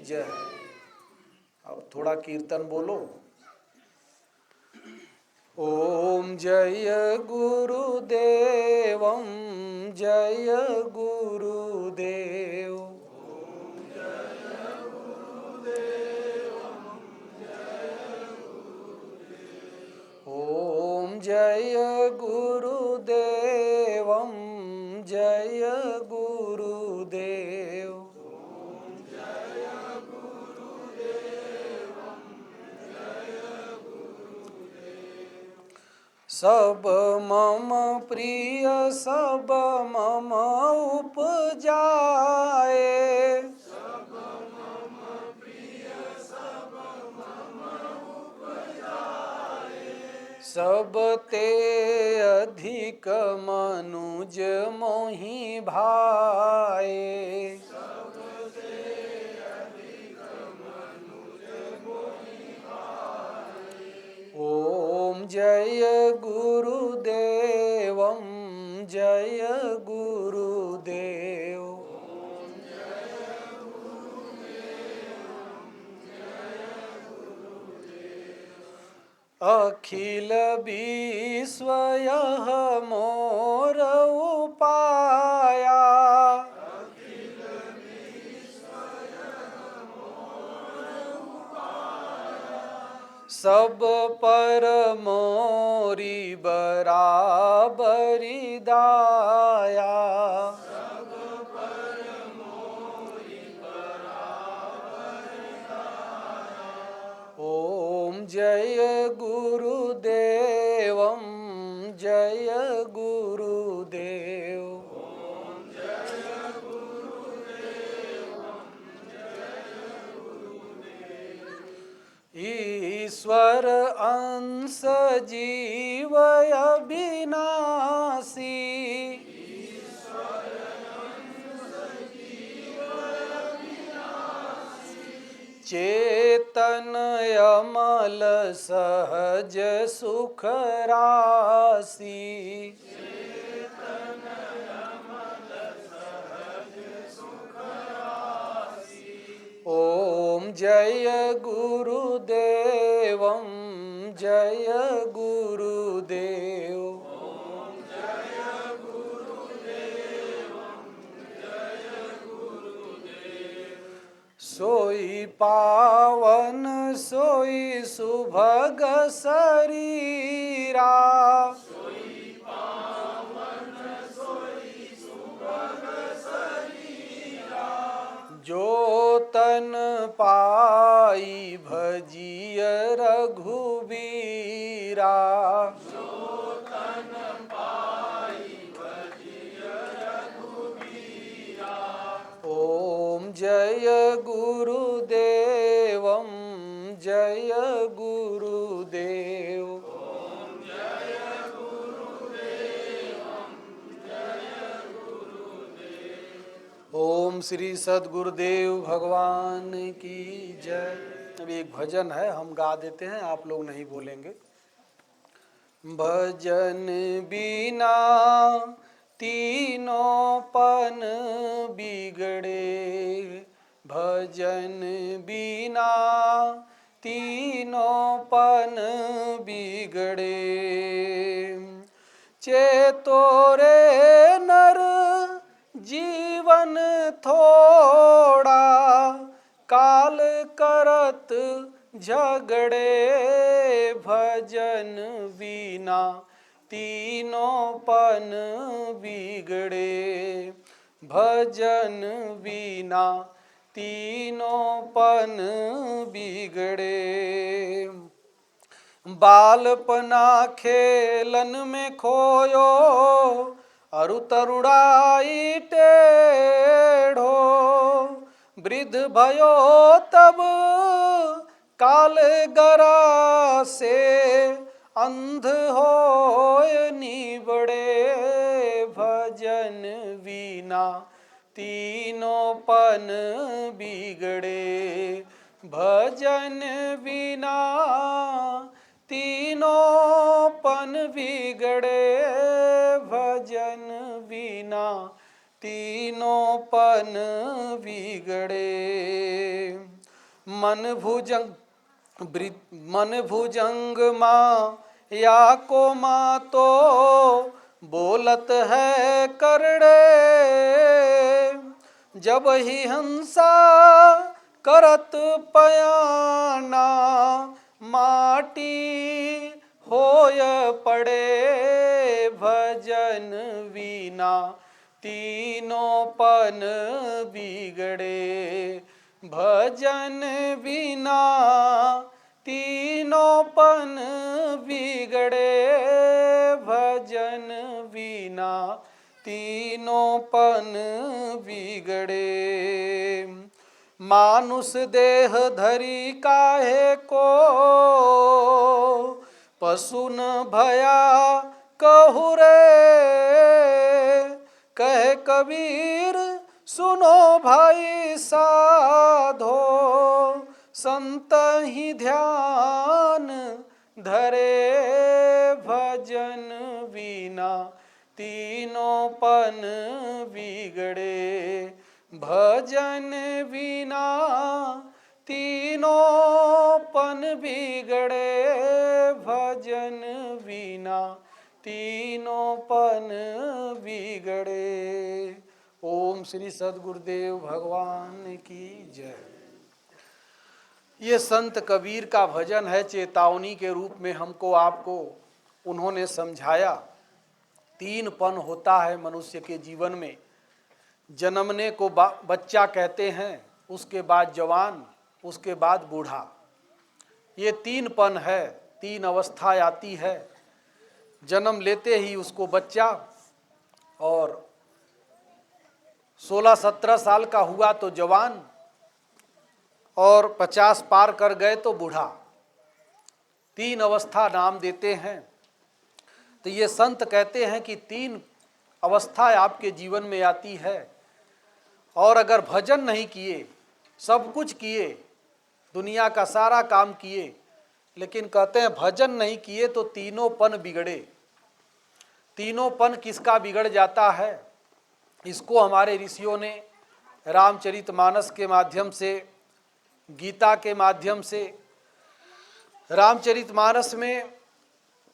जय। अब थोड़ा कीर्तन बोलो। ओम जय गुरुदेवं जय गुरुदेव। ओम जय गुरुदेवं जय गुरुदेव। सब मम प्रिय सब मम उपजाए। सब ते अधिक मनुज मोहि भाए। ओम जय गुरुदेवं जय गुरुदेव। अखिल विश्व यह मोर उपाया। सब पर मोरी बराबरी दाया। ओम जय गुरुदेवं जय गुरुदेव। ईश्वर अंश जीव अविनाशी। चेतन अमल सहज सुख राशि। ओम जय गुरुदेवं जय गुरुदेव। सोई पावन सोई सुभग शरीरा। जो तन पाई भजिय रघुबीरा। ओम जय गुरुदेवं जय गुरुदेव। ओम श्री सद्गुरुदेव भगवान की जय। अब एक भजन है, हम गा देते हैं, आप लोग नहीं बोलेंगे। भजन बिना तीनों पन बिगड़े। भजन बिना तीनों पन बिगड़े। चेतो रे नर जीवन थोड़ा। काल करत झगड़े। भजन बिना तीनों पन बिगड़े। भजन बिना तीनों पन बिगड़े। बालपना खेलन में खोयो। अरु तरुणाई टेढ़ो। वृद्ध भयो तब काल गरा से। अंध होय निबड़े। भजन बिना तीनों पन बिगड़े। भजन बिना तीनों पन बिगड़े। भजन बिना तीनों पन बिगड़े। मन भुजंग माँ या को माँ तो बोलत है करड़े, जब ही हंसा करत पयाना माटी होय पड़े, भजन वीना तीनों पन बिगड़े, भजन बिना तीनों पन बिगड़े, भजन बिना तीनों पन बिगड़े। मानुष देह धरी काहे को पशु न भया कहु रे, कहे कबीर सुनो भाई साधो, संत ही ध्यान धरे, भजन बिना तीनों पन बिगड़े, भजन बिना तीनों पन बिगड़े, भजन बिना तीनों पन बिगड़े। ओम श्री सद्गुरुदेव भगवान की जय। ये संत कबीर का भजन है, चेतावनी के रूप में हमको आपको उन्होंने समझाया। तीन पन होता है मनुष्य के जीवन में। जन्मने को बच्चा कहते हैं, उसके बाद जवान, उसके बाद बूढ़ा। ये तीन पन है, तीन अवस्था आती है। जन्म लेते ही उसको बच्चा, और 16-17 साल का हुआ तो जवान, और 50 पार कर गए तो बूढ़ा। तीन अवस्था नाम देते हैं। तो ये संत कहते हैं कि तीन अवस्था आपके जीवन में आती है, और अगर भजन नहीं किए, सब कुछ किए, दुनिया का सारा काम किए, लेकिन कहते हैं भजन नहीं किए तो तीनों पन बिगड़े। तीनों पन किसका बिगड़ जाता है, इसको हमारे ऋषियों ने रामचरितमानस के माध्यम से, गीता के माध्यम से, रामचरितमानस में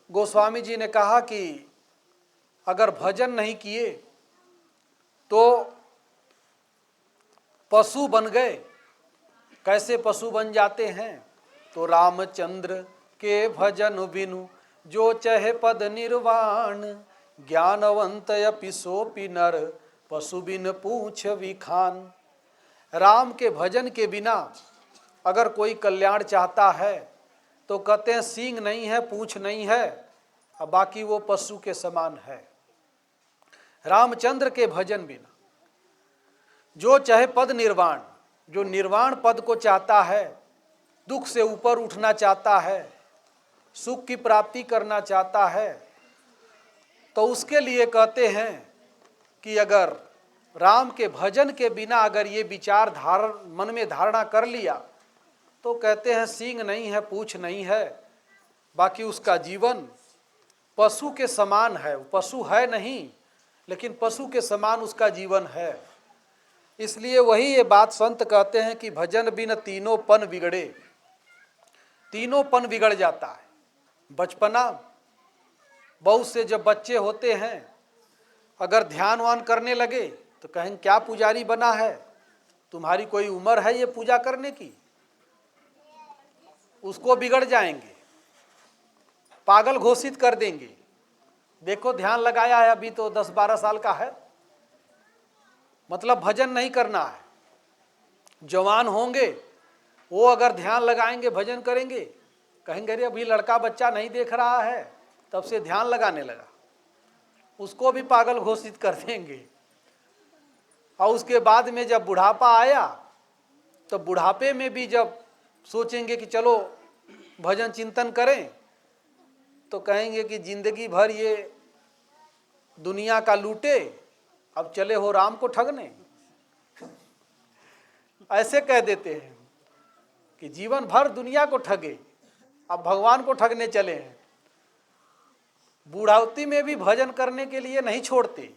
गोस्वामी जी ने कहा कि अगर भजन नहीं किए तो पशु बन गए। कैसे पशु बन जाते हैं, तो रामचंद्र के भजन बिनु जो चहे पद निर्वाण, ज्ञानवंत अपि सोपि नर पशु बिन पूछ विखान। राम के भजन के बिना अगर कोई कल्याण चाहता है तो कहते हैं सींग नहीं है, पूछ नहीं है, और बाकी वो पशु के समान है। रामचंद्र के भजन बिना जो चाहे पद निर्वाण, जो निर्वाण पद को चाहता है, दुख से ऊपर उठना चाहता है, सुख की प्राप्ति करना चाहता है, तो उसके लिए कहते हैं कि अगर राम के भजन के बिना अगर ये विचार मन में धारणा कर लिया तो कहते हैं सींग नहीं है, पूछ नहीं है, बाकी उसका जीवन पशु के समान है। पशु है नहीं, लेकिन पशु के समान उसका जीवन है। इसलिए वही ये बात संत कहते हैं कि भजन बिन तीनों पन बिगड़े। तीनों पन बिगड़ जाता है। बचपना, बहुत से जब बच्चे होते हैं अगर ध्यान वान करने लगे तो कहेंगे क्या पुजारी बना है, तुम्हारी कोई उम्र है ये पूजा करने की। उसको बिगड़ जाएंगे, पागल घोषित कर देंगे। देखो ध्यान लगाया है, अभी तो 10-12 साल का है, मतलब भजन नहीं करना है। जवान होंगे वो अगर ध्यान लगाएंगे, भजन करेंगे, कहेंगे अरे अभी लड़का बच्चा नहीं देख रहा है, तब से ध्यान लगाने लगा, उसको भी पागल घोषित कर देंगे। और उसके बाद में जब बुढ़ापा आया तो बुढ़ापे में भी जब सोचेंगे कि चलो भजन चिंतन करें, तो कहेंगे कि जिंदगी भर ये दुनिया का लूटे, अब चले हो राम को ठगने। ऐसे कह देते हैं कि जीवन भर दुनिया को ठगे, अब भगवान को ठगने चले हैं। बूढ़ावती में भी भजन करने के लिए नहीं छोड़ते।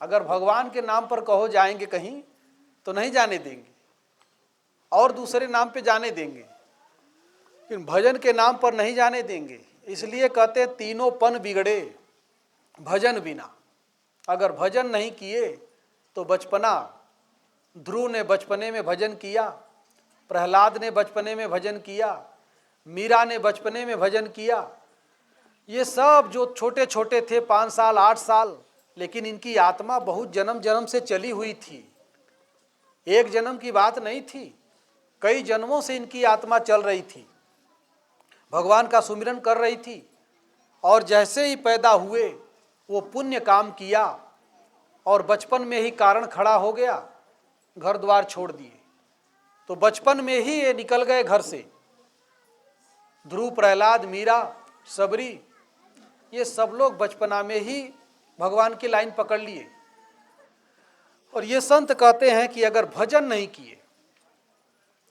अगर भगवान के नाम पर कहो जाएंगे कहीं तो नहीं जाने देंगे। और दूसरे नाम पे जाने देंगे, लेकिन भजन के नाम पर नहीं जाने देंगे। इसलिए कहते हैं तीनों पन बिगड़े भजन बिना। अगर भजन नहीं किए तो बचपना, ध्रुव ने बचपने में भजन किया, प्रहलाद ने बचपने में भजन किया, मीरा ने बचपने में भजन किया, ये सब जो छोटे छोटे थे 5 साल 8 साल, लेकिन इनकी आत्मा बहुत जन्म जन्म से चली हुई थी। एक जन्म की बात नहीं थी, कई जन्मों से इनकी आत्मा चल रही थी, भगवान का सुमिरन कर रही थी। और जैसे ही पैदा हुए वो पुण्य काम किया और बचपन में ही कारण खड़ा हो गया, घर द्वार छोड़ दिए। तो बचपन में ही ये निकल गए घर से। ध्रुव, प्रहलाद, मीरा, सबरी, ये सब लोग बचपना में ही भगवान की लाइन पकड़ लिए। और ये संत कहते हैं कि अगर भजन नहीं किए,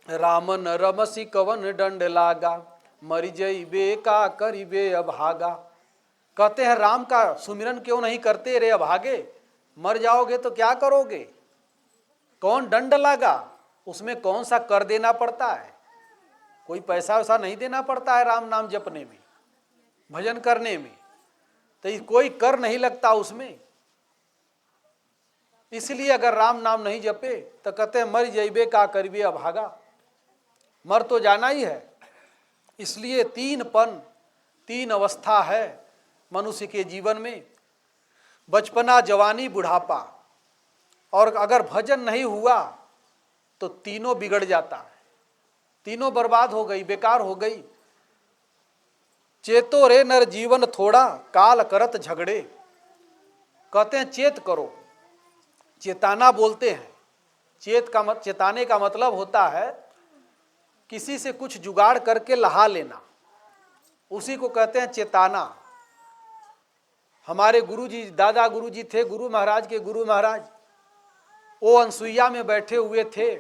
रामन रमसी कवन दंड लागा, मरि जइबे का करिबे अभागा। कहते हैं राम का सुमिरन क्यों नहीं करते रे अभागे, मर जाओगे तो क्या करोगे। कौन दंड लागा, उसमें कौन सा कर देना पड़ता है, कोई पैसा वैसा नहीं देना पड़ता है राम नाम जपने में, भजन करने में, तो कोई कर नहीं लगता उसमें। इसलिए अगर राम नाम नहीं जपे तो कहते हैं मर जइबे का करिबे अभागा, मर तो जाना ही है। इसलिए 3 पन, 3 अवस्था है मनुष्य के जीवन में, बचपना, जवानी, बुढ़ापा। और अगर भजन नहीं हुआ तो तीनों बिगड़ जाता है, तीनों बर्बाद हो गई, बेकार हो गई। चेतो रे नर जीवन थोड़ा, काल करत झगड़े। कहते हैं चेत करो, चेताना बोलते हैं। चेताने का मतलब होता है किसी से कुछ जुगाड़ करके लहा लेना, उसी को कहते हैं चेताना। हमारे गुरुजी, दादा गुरुजी थे, गुरु महाराज के गुरु महाराज, वो अनसुईया में बैठे हुए थे,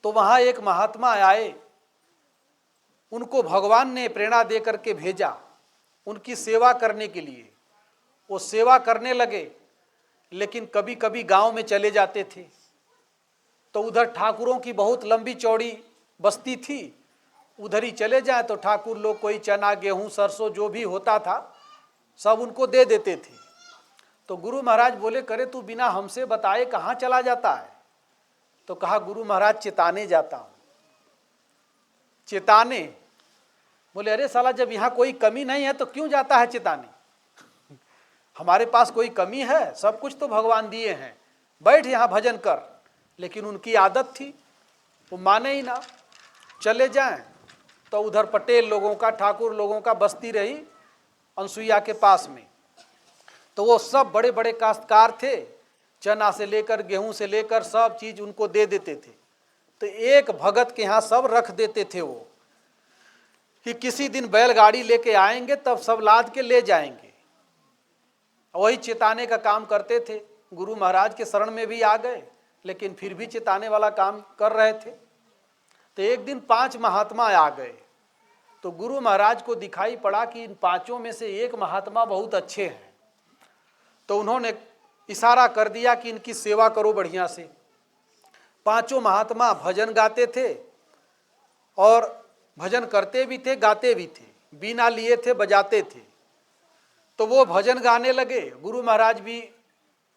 तो वहाँ एक महात्मा आए, उनको भगवान ने प्रेरणा दे करके भेजा उनकी सेवा करने के लिए। वो सेवा करने लगे, लेकिन कभी कभी गांव में चले जाते थे, तो उधर ठाकुरों की बहुत लंबी चौड़ी बस्ती थी, उधर ही चले जाए तो ठाकुर लोग कोई चना, गेहूं, सरसों जो भी होता था सब उनको दे देते थे। तो गुरु महाराज बोले, करे तू बिना हमसे बताए कहाँ चला जाता है। तो कहा गुरु महाराज चेताने जाता हूँ। चेताने? बोले अरे साला, जब यहाँ कोई कमी नहीं है तो क्यों जाता है चेताने। हमारे पास कोई कमी है, सब कुछ तो भगवान दिए हैं, बैठ यहाँ भजन कर। लेकिन उनकी आदत थी, वो माने ही ना, चले जाएं। तो उधर पटेल लोगों का, ठाकुर लोगों का बस्ती रही अनसुईया के पास में। तो वो सब बड़े बड़े काश्तकार थे, चना से लेकर गेहूं से लेकर सब चीज उनको दे देते थे। तो एक भगत के यहाँ सब रख देते थे वो, कि किसी दिन बैलगाड़ी लेके आएंगे तब सब लाद के ले जाएंगे। वही चेताने का काम करते थे। गुरु महाराज के शरण में भी आ गए, लेकिन फिर भी चेताने वाला काम कर रहे थे। तो एक दिन 5 महात्मा आ गए, तो गुरु महाराज को दिखाई पड़ा कि इन 5 में से एक महात्मा बहुत अच्छे हैं। तो उन्होंने इशारा कर दिया कि इनकी सेवा करो बढ़िया से। 5 महात्मा भजन गाते थे और भजन करते भी थे, गाते भी थे, बीना लिए थे, बजाते थे। तो वो भजन गाने लगे। गुरु महाराज भी,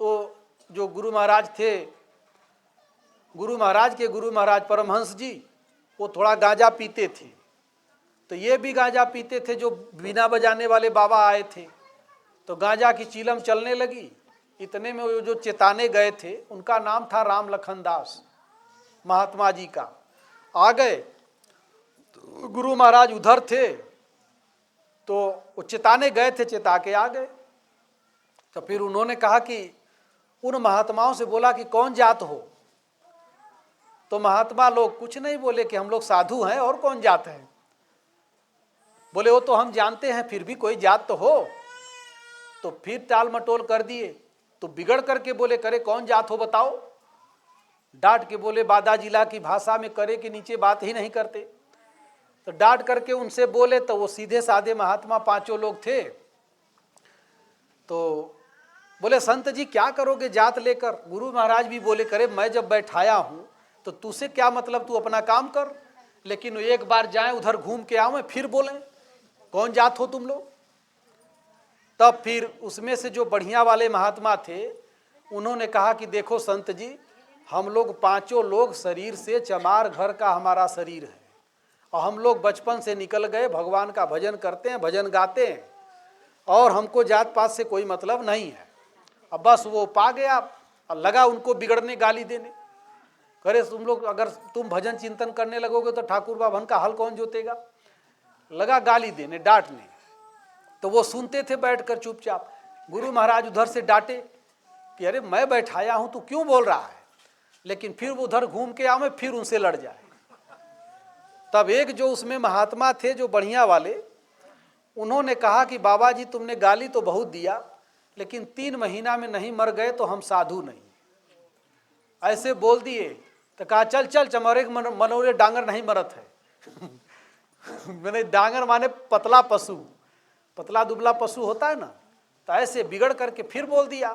वो जो गुरु महाराज थे, गुरु महाराज के गुरु महाराज परमहंस जी, वो थोड़ा गांजा पीते थे, तो ये भी गांजा पीते थे। जो बीना बजाने वाले बाबा आए थे, तो गांजा की चीलम चलने लगी। इतने में वो जो चेताने गए थे, उनका नाम था राम लखन दास, महात्मा जी का, आ गए। तो गुरु महाराज उधर थे, तो वो चेताने गए थे, चेता के आ गए। तो फिर उन्होंने कहा कि उन महात्माओं से बोला कि कौन जात हो। तो महात्मा लोग कुछ नहीं बोले कि हम लोग साधु हैं, और कौन जात है। बोले वो तो हम जानते हैं, फिर भी कोई जात तो हो। तो फिर टाल मटोल कर दिए। तो बिगड़ करके बोले, करे कौन जात हो बताओ। डांट के बोले, बादा जिला की भाषा में करे के नीचे बात ही नहीं करते। तो डांट करके उनसे बोले, तो वो सीधे साधे महात्मा 5 लोग थे। तो बोले, संत जी क्या करोगे जात लेकर। गुरु महाराज भी बोले, करे मैं जब बैठाया हूँ तो तुझसे क्या मतलब, तू अपना काम कर। लेकिन एक बार जाएं उधर घूम के आओ, फिर बोलें कौन जात हो तुम लोग। तब फिर उसमें से जो बढ़िया वाले महात्मा थे उन्होंने कहा कि देखो संत जी, हम लोग पांचों लोग शरीर से चमार घर का हमारा शरीर है, और हम लोग बचपन से निकल गए, भगवान का भजन करते हैं, भजन गाते हैं, और हमको जात पात से कोई मतलब नहीं है। अब बस वो पा गया और लगा उनको बिगड़ने, गाली देने। करे तुम लोग अगर तुम भजन चिंतन करने लगोगे तो ठाकुर बाभन का हल कौन जोतेगा। लगा गाली देने, डांटने। तो वो सुनते थे बैठकर चुपचाप। गुरु महाराज उधर से डांटे कि अरे मैं बैठाया हूं, तू क्यों बोल रहा है। लेकिन फिर वो उधर घूम के आओ, फिर उनसे लड़ जाए। तब एक जो उसमें महात्मा थे जो बढ़िया वाले, उन्होंने कहा कि बाबा जी तुमने गाली तो बहुत दिया, लेकिन 3 महीना में नहीं मर गए तो हम साधु नहीं। ऐसे बोल दिए तो कहा चल चल चमरे मनोरे डांगर नहीं मरत है। मैंने डांगर माने पतला पशु, पतला दुबला पशु होता है ना, तो ऐसे बिगड़ करके फिर बोल दिया।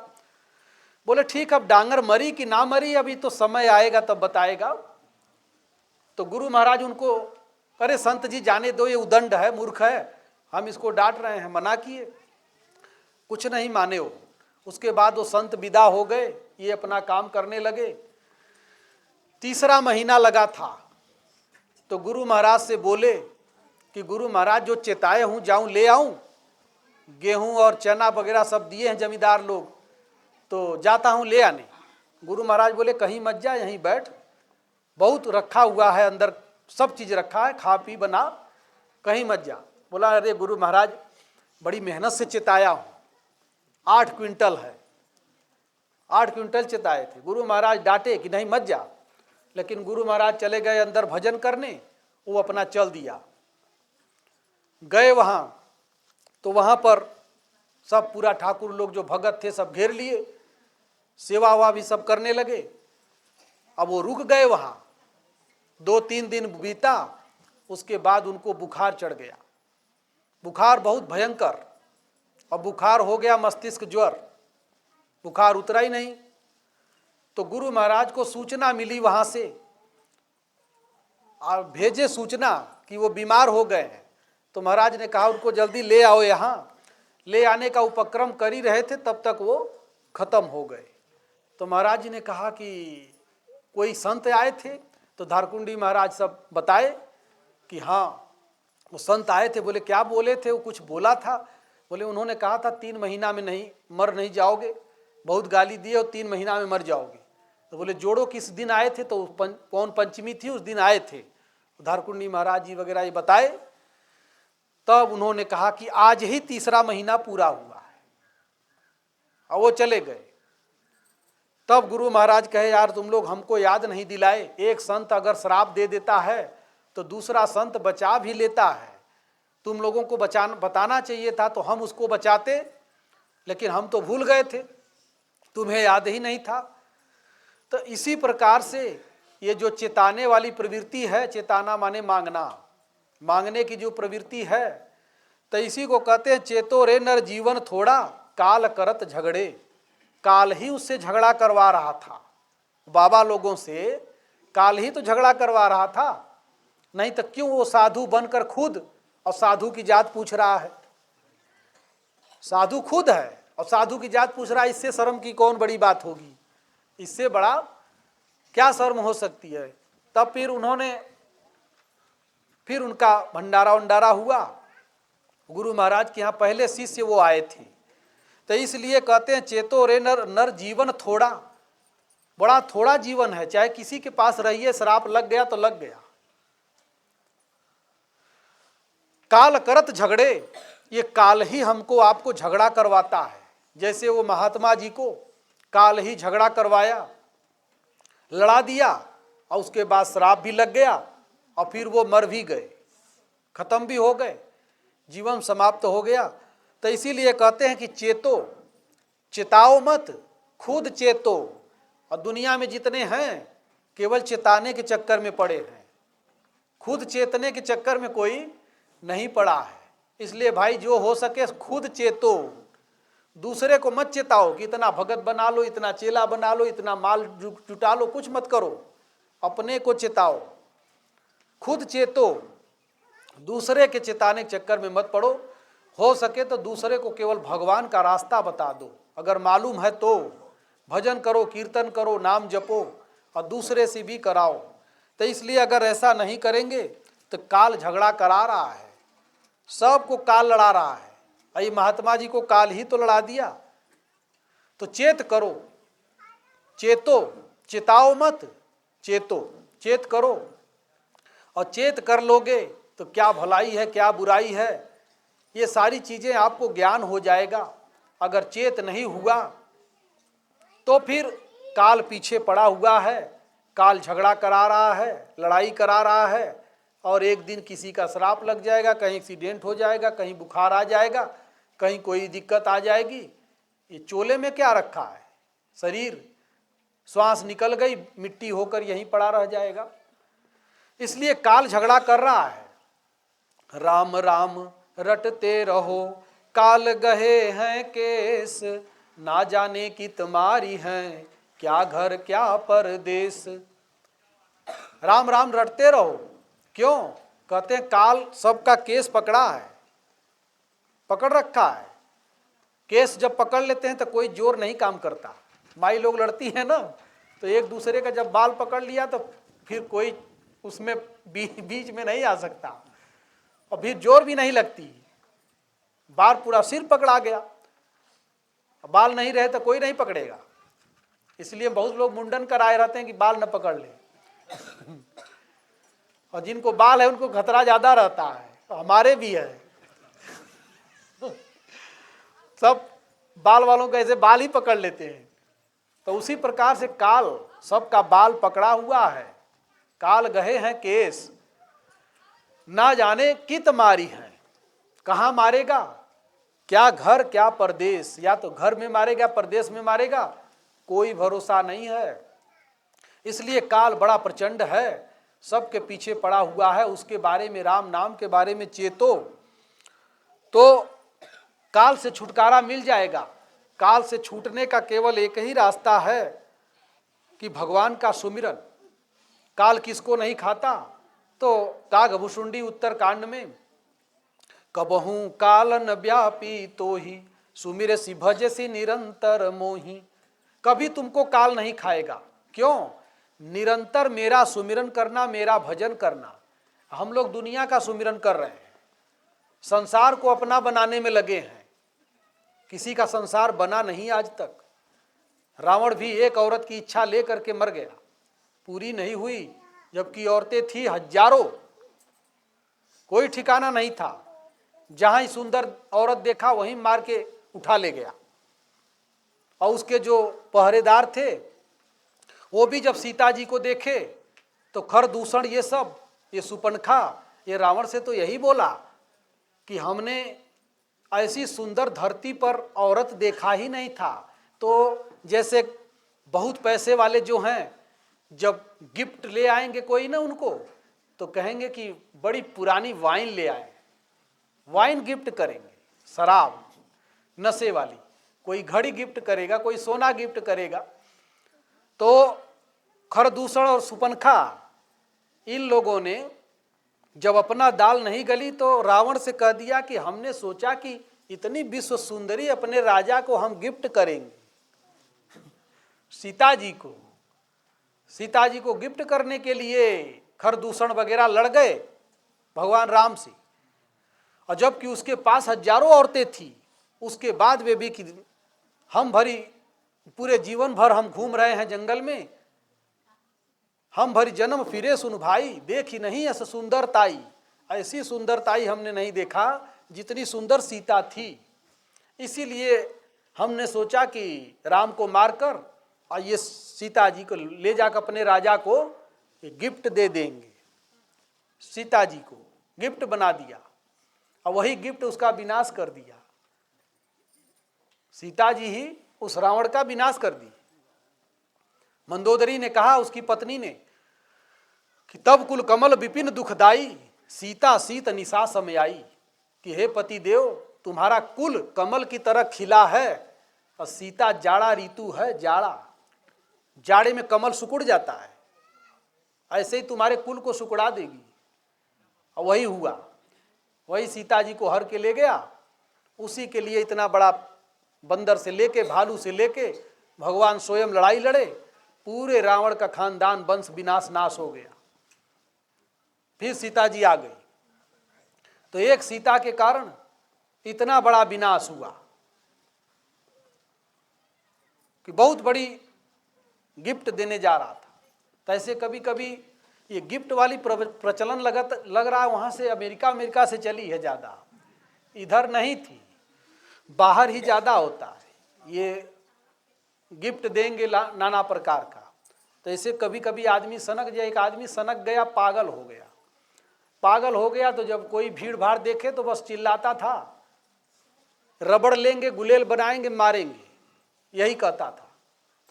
बोले ठीक, अब डांगर मरी कि ना मरी अभी तो समय आएगा तब बताएगा। तो गुरु महाराज उनको, अरे संत जी जाने दो, ये उदंड है, मूर्ख है, हम इसको डांट रहे हैं, मना किए, कुछ नहीं माने हो। उसके बाद वो संत विदा हो गए, ये अपना काम करने लगे। 3रा महीना लगा था तो गुरु महाराज से बोले कि गुरु महाराज जो चेताए हूँ जाऊँ ले आऊँ, गेहूँ और चना वगैरह सब दिए हैं जमींदार लोग, तो जाता हूँ ले आने। गुरु महाराज बोले कहीं मत जा, यहीं बैठ, बहुत रखा हुआ है अंदर, सब चीज़ रखा है, खा पी बना, कहीं मत जा। बोला अरे गुरु महाराज बड़ी मेहनत से चिताया हूँ, 8 क्विंटल है, 8 क्विंटल चिताए थे। गुरु महाराज डांटे कि नहीं मत जा, लेकिन गुरु महाराज चले गए अंदर भजन करने, वो अपना चल दिया। गए वहाँ तो वहाँ पर सब पूरा ठाकुर लोग जो भगत थे सब घेर लिए, सेवा हुआ भी सब करने लगे। अब वो रुक गए वहाँ, 2-3 दिन बीता, उसके बाद उनको बुखार चढ़ गया, बुखार बहुत भयंकर। अब बुखार हो गया मस्तिष्क ज्वर, बुखार उतरा ही नहीं। तो गुरु महाराज को सूचना मिली वहाँ से, और भेजे सूचना कि वो बीमार हो गए हैं। तो महाराज ने कहा उनको जल्दी ले आओ यहाँ। ले आने का उपक्रम कर ही रहे थे तब तक वो खत्म हो गए। तो महाराज जी ने कहा कि कोई संत आए थे, तो धारकुंडी महाराज सब बताए कि हाँ वो संत आए थे। बोले क्या बोले थे, वो कुछ बोला था। बोले उन्होंने कहा था 3 महीना में मर नहीं जाओगे, बहुत गाली दिए और 3 महीना में मर जाओगे। तो बोले जोड़ो किस दिन आए थे, तो पौन पंचमी थी उस दिन आए थे। धारकुंडी महाराज जी वगैरह ये बताए। तब उन्होंने कहा कि आज ही 3रा महीना पूरा हुआ है, और वो चले गए। तब गुरु महाराज कहे यार तुम लोग हमको याद नहीं दिलाए, एक संत अगर श्राप दे देता है तो दूसरा संत बचा भी लेता है, तुम लोगों को बताना चाहिए था तो हम उसको बचाते, लेकिन हम तो भूल गए थे, तुम्हें याद ही नहीं था। तो इसी प्रकार से ये जो चेताने वाली प्रवृत्ति है, चेताना माने मांगना, मांगने की जो प्रवृत्ति है, तो इसी को कहते हैं चेतो रे नर जीवन थोड़ा, काल करत झगड़े। काल ही उससे झगड़ा करवा रहा था, बाबा लोगों से काल ही तो झगड़ा करवा रहा था, नहीं तो क्यों वो साधु बनकर खुद और साधु की जात पूछ रहा है। साधु खुद है और साधु की जात पूछ रहा है, इससे शर्म की कौन बड़ी बात होगी, इससे बड़ा क्या शर्म हो सकती है। तब फिर उनका भंडारा वंडारा हुआ। गुरु महाराज के यहाँ पहले शिष्य वो आए थे, तो इसलिए कहते हैं चेतो रे नर जीवन थोड़ा, बड़ा थोड़ा जीवन है, चाहे किसी के पास रहिए, श्राप लग गया तो लग गया। काल करत झगड़े, ये काल ही हमको आपको झगड़ा करवाता है। जैसे वो महात्मा जी को काल ही झगड़ा करवाया, लड़ा दिया, और उसके बाद श्राप भी लग गया, और फिर वो मर भी गए, खत्म भी हो गए, जीवन समाप्त हो गया। तो इसीलिए कहते हैं कि चेतो, चेताओ मत, खुद चेतो। और दुनिया में जितने हैं केवल चेताने के चक्कर में पड़े हैं, खुद चेतने के चक्कर में कोई नहीं पड़ा है। इसलिए भाई जो हो सके खुद चेतो, दूसरे को मत चेताओ कि इतना भगत बना लो, इतना चेला बना लो, इतना माल जुटा लो, कुछ मत करो। अपने को चिताओ, खुद चेतो, दूसरे के चिताने के चक्कर में मत पड़ो। हो सके तो दूसरे को केवल भगवान का रास्ता बता दो, अगर मालूम है तो भजन करो, कीर्तन करो, नाम जपो और दूसरे से भी कराओ। तो इसलिए अगर ऐसा नहीं करेंगे तो काल झगड़ा करा रहा है, सबको काल लड़ा रहा है। अरे महात्मा जी को काल ही तो लड़ा दिया। तो चेत करो, चेतो, चिताओ मत, चेतो, चेत करो। और चेत कर लोगे तो क्या भलाई है क्या बुराई है, ये सारी चीज़ें आपको ज्ञान हो जाएगा। अगर चेत नहीं हुआ तो फिर काल पीछे पड़ा हुआ है, काल झगड़ा करा रहा है, लड़ाई करा रहा है, और एक दिन किसी का श्राप लग जाएगा, कहीं एक्सीडेंट हो जाएगा, कहीं बुखार आ जाएगा, कहीं कोई दिक्कत आ जाएगी। ये चोले में क्या रखा है, शरीर, श्वास निकल गई, मिट्टी होकर यहीं पड़ा रह जाएगा। इसलिए काल झगड़ा कर रहा है। राम राम रटते रहो, काल गहे हैं केस, ना जाने की तुम्हारी हैं, क्या घर क्या परदेश। राम राम रटते रहो, क्यों? कहते हैं काल सबका केस पकड़ा है, पकड़ रखा है। केस जब पकड़ लेते हैं तो कोई जोर नहीं काम करता। माई लोग लड़ती है ना, तो एक दूसरे का जब बाल पकड़ लिया तो फिर कोई उसमें बीच में नहीं आ सकता, और फिर जोर भी नहीं लगती। बाल पूरा सिर पकड़ा गया, बाल नहीं रहे तो कोई नहीं पकड़ेगा। इसलिए बहुत लोग मुंडन कराए रहते हैं कि बाल न पकड़ ले। और जिनको बाल है उनको खतरा ज्यादा रहता है, तो हमारे भी है। सब बाल वालों का ऐसे बाल ही पकड़ लेते हैं। तो उसी प्रकार से काल सबका बाल पकड़ा हुआ है। काल गहे हैं केस, ना जाने कित मारी है, कहाँ मारेगा, क्या घर क्या परदेश, या तो घर में मारेगा परदेश में मारेगा, कोई भरोसा नहीं है। इसलिए काल बड़ा प्रचंड है, सबके पीछे पड़ा हुआ है। उसके बारे में, राम नाम के बारे में चेतो तो काल से छुटकारा मिल जाएगा। काल से छूटने का केवल एक ही रास्ता है कि भगवान का सुमिरन। काल किसको नहीं खाता? तो कागभुषुंडी उत्तर कांड में, कबहू काल न व्यापी तो ही, सुमिर सी भज सी निरंतर मोही। कभी तुमको काल नहीं खाएगा, क्यों? निरंतर मेरा सुमिरन करना, मेरा भजन करना। हम लोग दुनिया का सुमिरन कर रहे हैं, संसार को अपना बनाने में लगे हैं। किसी का संसार बना नहीं आज तक। रावण भी एक औरत की इच्छा लेकर के मर गया, पूरी नहीं हुई, जबकि औरतें थी हजारों, कोई ठिकाना नहीं था। जहां ही सुंदर औरत देखा वहीं मार के उठा ले गया। और उसके जो पहरेदार थे वो भी जब सीता जी को देखे तो खर दूषण, ये सब, ये सुपनखा, ये रावण से तो यही बोला कि हमने ऐसी सुंदर धरती पर औरत देखा ही नहीं था। तो जैसे बहुत पैसे वाले जो हैं, जब गिफ्ट ले आएंगे कोई ना उनको, तो कहेंगे कि बड़ी पुरानी वाइन ले आए, वाइन गिफ्ट करेंगे, शराब नशे वाली। कोई घड़ी गिफ्ट करेगा, कोई सोना गिफ्ट करेगा। तो खरदूषण और सुपनखा, इन लोगों ने जब अपना दाल नहीं गली तो रावण से कह दिया कि हमने सोचा कि इतनी विश्व सुंदरी अपने राजा को हम गिफ्ट करेंगे। सीता जी को गिफ्ट करने के लिए खरदूषण वगैरह लड़ गए भगवान राम से। और जबकि उसके पास हजारों औरतें थी, उसके बाद वे भी कि हम भरी पूरे जीवन भर हम घूम रहे हैं जंगल में, हम भरी जन्म फिरे सुन भाई, देखी नहीं ऐसा सुंदरताई, ऐसी सुंदरताई हमने नहीं देखा जितनी सुंदर सीता थी। इसीलिए हमने सोचा कि राम को मारकर और ये सीता जी को ले जाकर अपने राजा को गिफ्ट दे देंगे। सीता जी को गिफ्ट बना दिया और वही गिफ्ट उसका विनाश कर दिया। सीता जी ही उस रावण का विनाश कर दी। मंदोदरी ने कहा उसकी पत्नी ने कि तब कुल कमल विपिन दुखदाई, सीता सीत निशा समय आई। कि हे पति देव, तुम्हारा कुल कमल की तरह खिला है और सीता जाड़ा ऋतु है, जाड़ा, जाड़े में कमल सिकुड़ जाता है। ऐसे ही तुम्हारे कुल को सुकड़ा देगी। और वही हुआ, वही सीता जी को हर के ले गया। उसी के लिए इतना बड़ा बंदर से लेके, भालू से लेके भगवान स्वयं लड़ाई लड़े, पूरे रावण का खानदान वंश विनाश नाश हो गया। फिर सीता जी आ गई, तो एक सीता के कारण इतना बड़ा विनाश हुआ कि बहुत बड़ी गिफ्ट देने जा रहा था। तो ऐसे कभी कभी ये गिफ्ट वाली प्रचलन लग रहा है वहाँ से अमेरिका से चली है ज़्यादा, इधर नहीं थी, बाहर ही ज़्यादा होता है ये गिफ्ट देंगे नाना प्रकार का। तो ऐसे कभी कभी आदमी सनक जाए, एक आदमी सनक गया, पागल हो गया। पागल हो गया तो जब कोई भीड़ भाड़ देखे तो बस चिल्लाता था, रबड़ लेंगे, गुलेल बनाएंगे, मारेंगे, यही कहता था।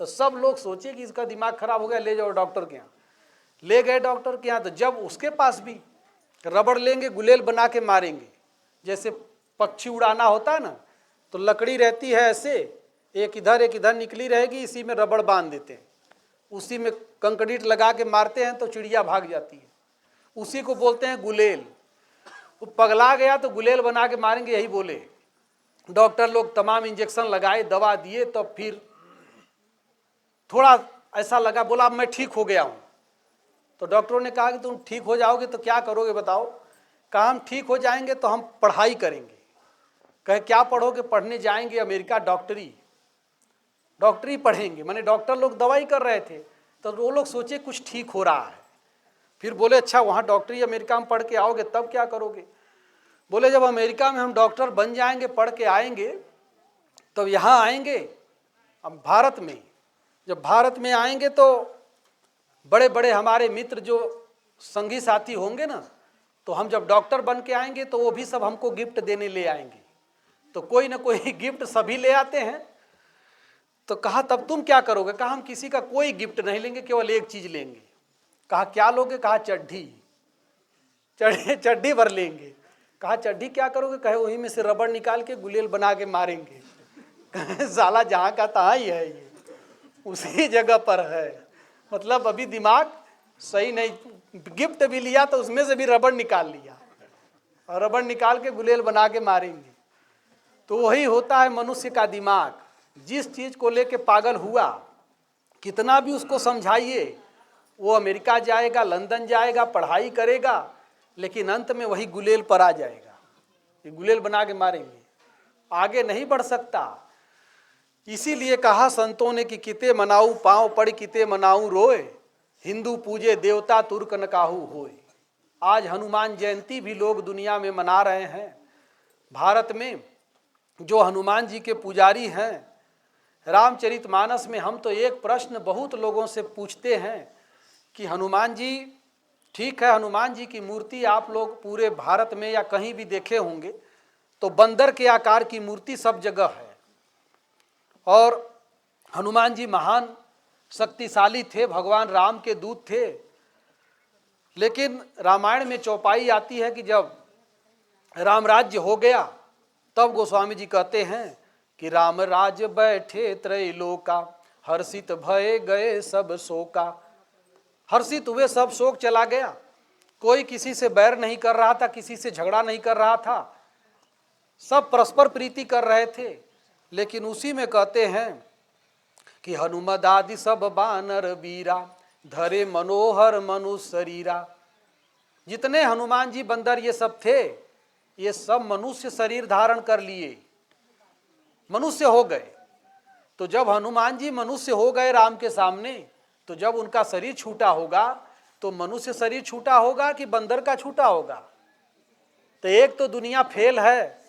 तो सब लोग सोचे कि इसका दिमाग खराब हो गया, ले जाओ डॉक्टर के यहाँ। ले गए डॉक्टर के यहाँ, तो जब उसके पास भी रबड़ लेंगे, गुलेल बना के मारेंगे, जैसे पक्षी उड़ाना होता है ना, तो लकड़ी रहती है ऐसे, एक इधर निकली रहेगी, इसी में रबड़ बांध देते हैं, उसी में कंक्रीट लगा के मारते हैं तो चिड़िया भाग जाती है, उसी को बोलते हैं गुलेल। वो पगला गया तो गुलेल बना के मारेंगे, यही बोले। डॉक्टर लोग तमाम इंजेक्शन लगाए, दवा दिए, तो फिर थोड़ा ऐसा लगा, बोला अब मैं ठीक हो गया हूँ। तो डॉक्टरों ने कहा कि तुम ठीक हो जाओगे तो क्या करोगे बताओ? कहा हम ठीक हो जाएंगे तो हम पढ़ाई करेंगे। कहे क्या पढ़ोगे? पढ़ने जाएंगे अमेरिका, डॉक्टरी पढ़ेंगे। माने डॉक्टर लोग दवाई कर रहे थे, तो वो लोग सोचे कुछ ठीक हो रहा है। फिर बोले अच्छा वहाँ डॉक्टरी अमेरिका में पढ़ के आओगे तब क्या करोगे? बोले जब अमेरिका में हम डॉक्टर बन जाएंगे, पढ़ के आएंगे, तब यहाँ आएंगे हम भारत में। जब भारत में आएंगे तो बड़े बड़े हमारे मित्र जो संगी साथी होंगे ना, तो हम जब डॉक्टर बन के आएंगे तो वो भी सब हमको गिफ्ट देने ले आएंगे। तो कोई ना कोई गिफ्ट सभी ले आते हैं। तो कहा तब तुम क्या करोगे? कहा हम किसी का कोई गिफ्ट नहीं लेंगे, केवल एक चीज लेंगे। कहा क्या लोगे? कहा चड्ढी भर लेंगे। कहा चड्ढी क्या करोगे? कहे वहीं में से रबड़ निकाल के गुलेल बना के मारेंगे। कहे साला जहाँ का तहाँ ही है, ये उसी जगह पर है। मतलब अभी दिमाग सही नहीं, गिफ्ट भी लिया तो उसमें से भी रबड़ निकाल लिया, और रबड़ निकाल के गुलेल बना के मारेंगे। तो वही होता है मनुष्य का दिमाग, जिस चीज को लेके पागल हुआ, कितना भी उसको समझाइए, वो अमेरिका जाएगा, लंदन जाएगा, पढ़ाई करेगा, लेकिन अंत में वही गुलेल पर आ जाएगा, ये गुलेल बना के मारेंगे, आगे नहीं बढ़ सकता। इसीलिए कहा संतों ने कि किते मनाऊ पाँव पड़, किते मनाऊ रोए, हिंदू पूजे देवता तुर्क न काहू होए। आज हनुमान जयंती भी लोग दुनिया में मना रहे हैं। भारत में जो हनुमान जी के पुजारी हैं, रामचरितमानस में हम तो एक प्रश्न बहुत लोगों से पूछते हैं कि हनुमान जी, ठीक है हनुमान जी की मूर्ति आप लोग पूरे भारत में या कहीं भी देखे होंगे तो बंदर के आकार की मूर्ति सब जगह है, और हनुमान जी महान शक्तिशाली थे, भगवान राम के दूत थे। लेकिन रामायण में चौपाई आती है कि जब राम राज्य हो गया तब गोस्वामी जी कहते हैं कि राम राज्य बैठे त्रैलोका, हर्षित भय गए सब शोका। हर्षित हुए, सब शोक चला गया। कोई किसी से बैर नहीं कर रहा था, किसी से झगड़ा नहीं कर रहा था, सब परस्पर प्रीति कर रहे थे। लेकिन उसी में कहते हैं कि हनुमद आदि सब बानर वीरा, धरे मनोहर मनु शरीरा। जितने हनुमान जी बंदर ये सब थे, ये सब मनुष्य शरीर धारण कर लिए, मनुष्य हो गए। तो जब हनुमान जी मनुष्य हो गए राम के सामने, तो जब उनका शरीर छूटा होगा तो मनुष्य शरीर छूटा होगा कि बंदर का छूटा होगा? तो एक तो दुनिया फेल है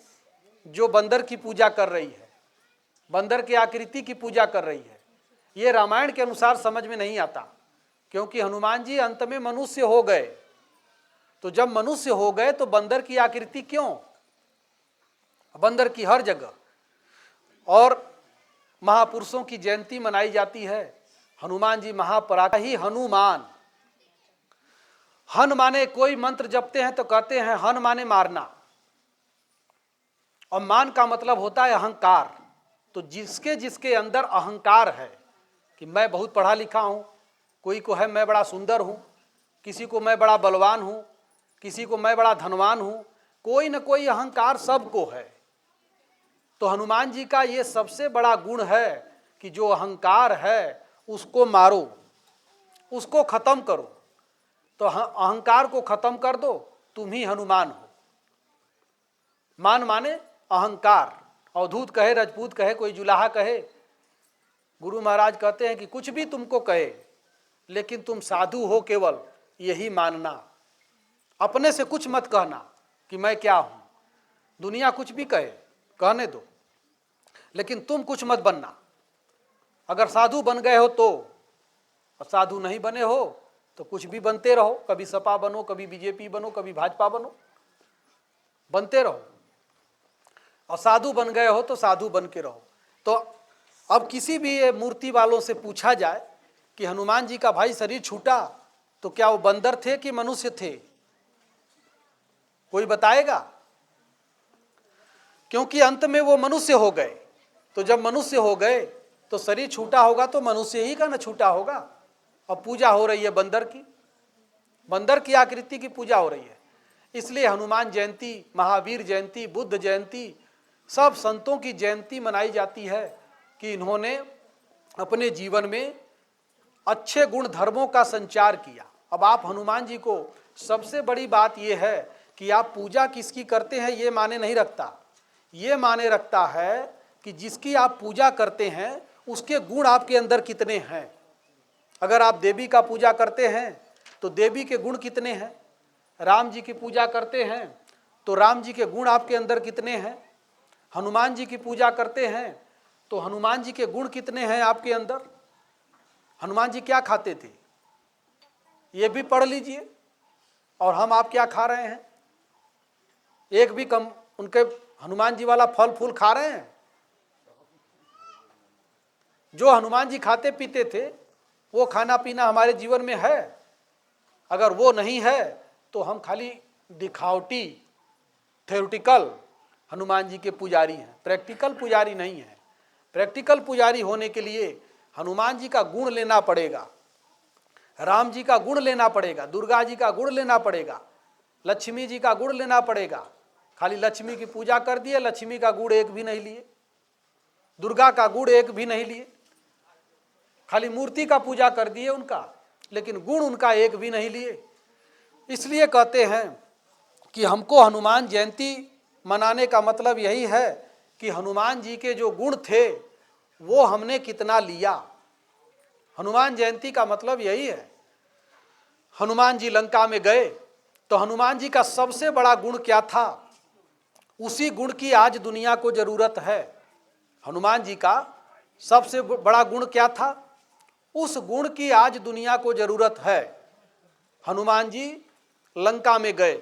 जो बंदर की पूजा कर रही है, बंदर की आकृति की पूजा कर रही है। ये रामायण के अनुसार समझ में नहीं आता, क्योंकि हनुमान जी अंत में मनुष्य हो गए। तो जब मनुष्य हो गए तो बंदर की आकृति क्यों? बंदर की हर जगह। और महापुरुषों की जयंती मनाई जाती है, हनुमान जी महापराक्रमी। हनुमान, हन माने कोई मंत्र जपते हैं तो कहते हैं हन माने मारना, और मान का मतलब होता है अहंकार। तो जिसके जिसके अंदर अहंकार है कि मैं बहुत पढ़ा लिखा हूँ, कोई को है मैं बड़ा सुंदर हूँ, किसी को मैं बड़ा बलवान हूँ, किसी को मैं बड़ा धनवान हूँ, कोई न कोई अहंकार सबको है। तो हनुमान जी का ये सबसे बड़ा गुण है कि जो अहंकार है उसको मारो, उसको खत्म करो। तो अहंकार को खत्म कर दो, तुम ही हनुमान हो। मान माने अहंकार। अवधूत कहे, राजपूत कहे, कोई जुलाहा कहे, गुरु महाराज कहते हैं कि कुछ भी तुमको कहे, लेकिन तुम साधु हो, केवल यही मानना। अपने से कुछ मत कहना कि मैं क्या हूं। दुनिया कुछ भी कहे, कहने दो, लेकिन तुम कुछ मत बनना। अगर साधु बन गए हो तो, और साधु नहीं बने हो तो कुछ भी बनते रहो। कभी सपा बनो, कभी बीजेपी बनो, कभी भाजपा बनो, बनते रहो। और साधु बन गए हो तो साधु बन के रहो। तो अब किसी भी ये मूर्ति वालों से पूछा जाए कि हनुमान जी का भाई शरीर छूटा तो क्या वो बंदर थे कि मनुष्य थे? कोई बताएगा? क्योंकि अंत में वो मनुष्य हो गए। तो जब मनुष्य हो गए तो शरीर छूटा होगा तो मनुष्य ही का न छूटा होगा। और पूजा हो रही है बंदर की, बंदर की आकृति की पूजा हो रही है। इसलिए हनुमान जयंती, महावीर जयंती, बुद्ध जयंती, सब संतों की जयंती मनाई जाती है कि इन्होंने अपने जीवन में अच्छे गुण धर्मों का संचार किया। अब आप हनुमान जी को, सबसे बड़ी बात यह है कि आप पूजा किसकी करते हैं ये माने नहीं रखता। ये माने रखता है कि जिसकी आप पूजा करते हैं उसके गुण आपके अंदर कितने हैं। अगर आप देवी का पूजा करते हैं तो देवी के गुण कितने हैं। राम जी की पूजा करते हैं तो राम जी के गुण आपके अंदर कितने हैं। हनुमान जी की पूजा करते हैं तो हनुमान जी के गुण कितने हैं आपके अंदर। हनुमान जी क्या खाते थे ये भी पढ़ लीजिए, और हम आप क्या खा रहे हैं। एक भी कम उनके हनुमान जी वाला फल फूल खा रहे हैं। जो हनुमान जी खाते पीते थे वो खाना पीना हमारे जीवन में है। अगर वो नहीं है तो हम खाली दिखावटी, थ्योरेटिकल हनुमान जी के पुजारी हैं, प्रैक्टिकल पुजारी नहीं है। प्रैक्टिकल पुजारी होने के लिए हनुमान जी का गुण लेना पड़ेगा, राम जी का गुण लेना पड़ेगा, दुर्गा जी का गुण लेना पड़ेगा, लक्ष्मी जी का गुण लेना पड़ेगा। खाली लक्ष्मी की पूजा कर दिए, लक्ष्मी का गुण एक भी नहीं लिए, दुर्गा का गुण एक भी नहीं लिए, खाली मूर्ति का पूजा कर दिए उनका, लेकिन गुण उनका एक भी नहीं लिए। इसलिए कहते हैं कि हमको हनुमान जयंती मनाने का मतलब यही है कि हनुमान जी के जो गुण थे वो हमने कितना लिया। हनुमान जयंती का मतलब यही है। हनुमान जी लंका में गए तो हनुमान जी का सबसे बड़ा गुण क्या था, उसी गुण की आज दुनिया को जरूरत है। हनुमान जी का सबसे बड़ा गुण क्या था, उस गुण की आज दुनिया को जरूरत है। हनुमान जी लंका में गए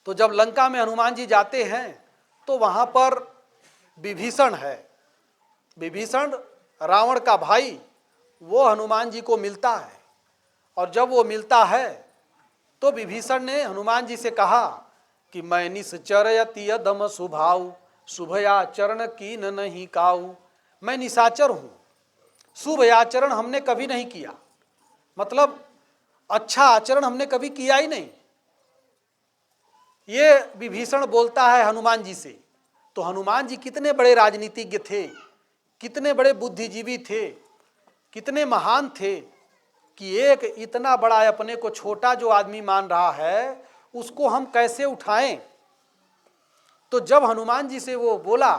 तो जब लंका में हनुमान जी जाते हैं तो वहां पर विभीषण है। विभीषण रावण का भाई, वो हनुमान जी को मिलता है। और जब वो मिलता है तो विभीषण ने हनुमान जी से कहा कि मैं निश्चर यति अधम स्वभाव, शुभयाचरण कीन नहीं काऊ। मैं निशाचर हूँ, शुभ आचरण हमने कभी नहीं किया, मतलब अच्छा आचरण हमने कभी किया ही नहीं। ये विभीषण बोलता है हनुमान जी से। तो हनुमान जी कितने बड़े राजनीतिज्ञ थे, कितने बड़े बुद्धिजीवी थे, कितने महान थे कि एक इतना बड़ा अपने को छोटा जो आदमी मान रहा है उसको हम कैसे उठाएं। तो जब हनुमान जी से वो बोला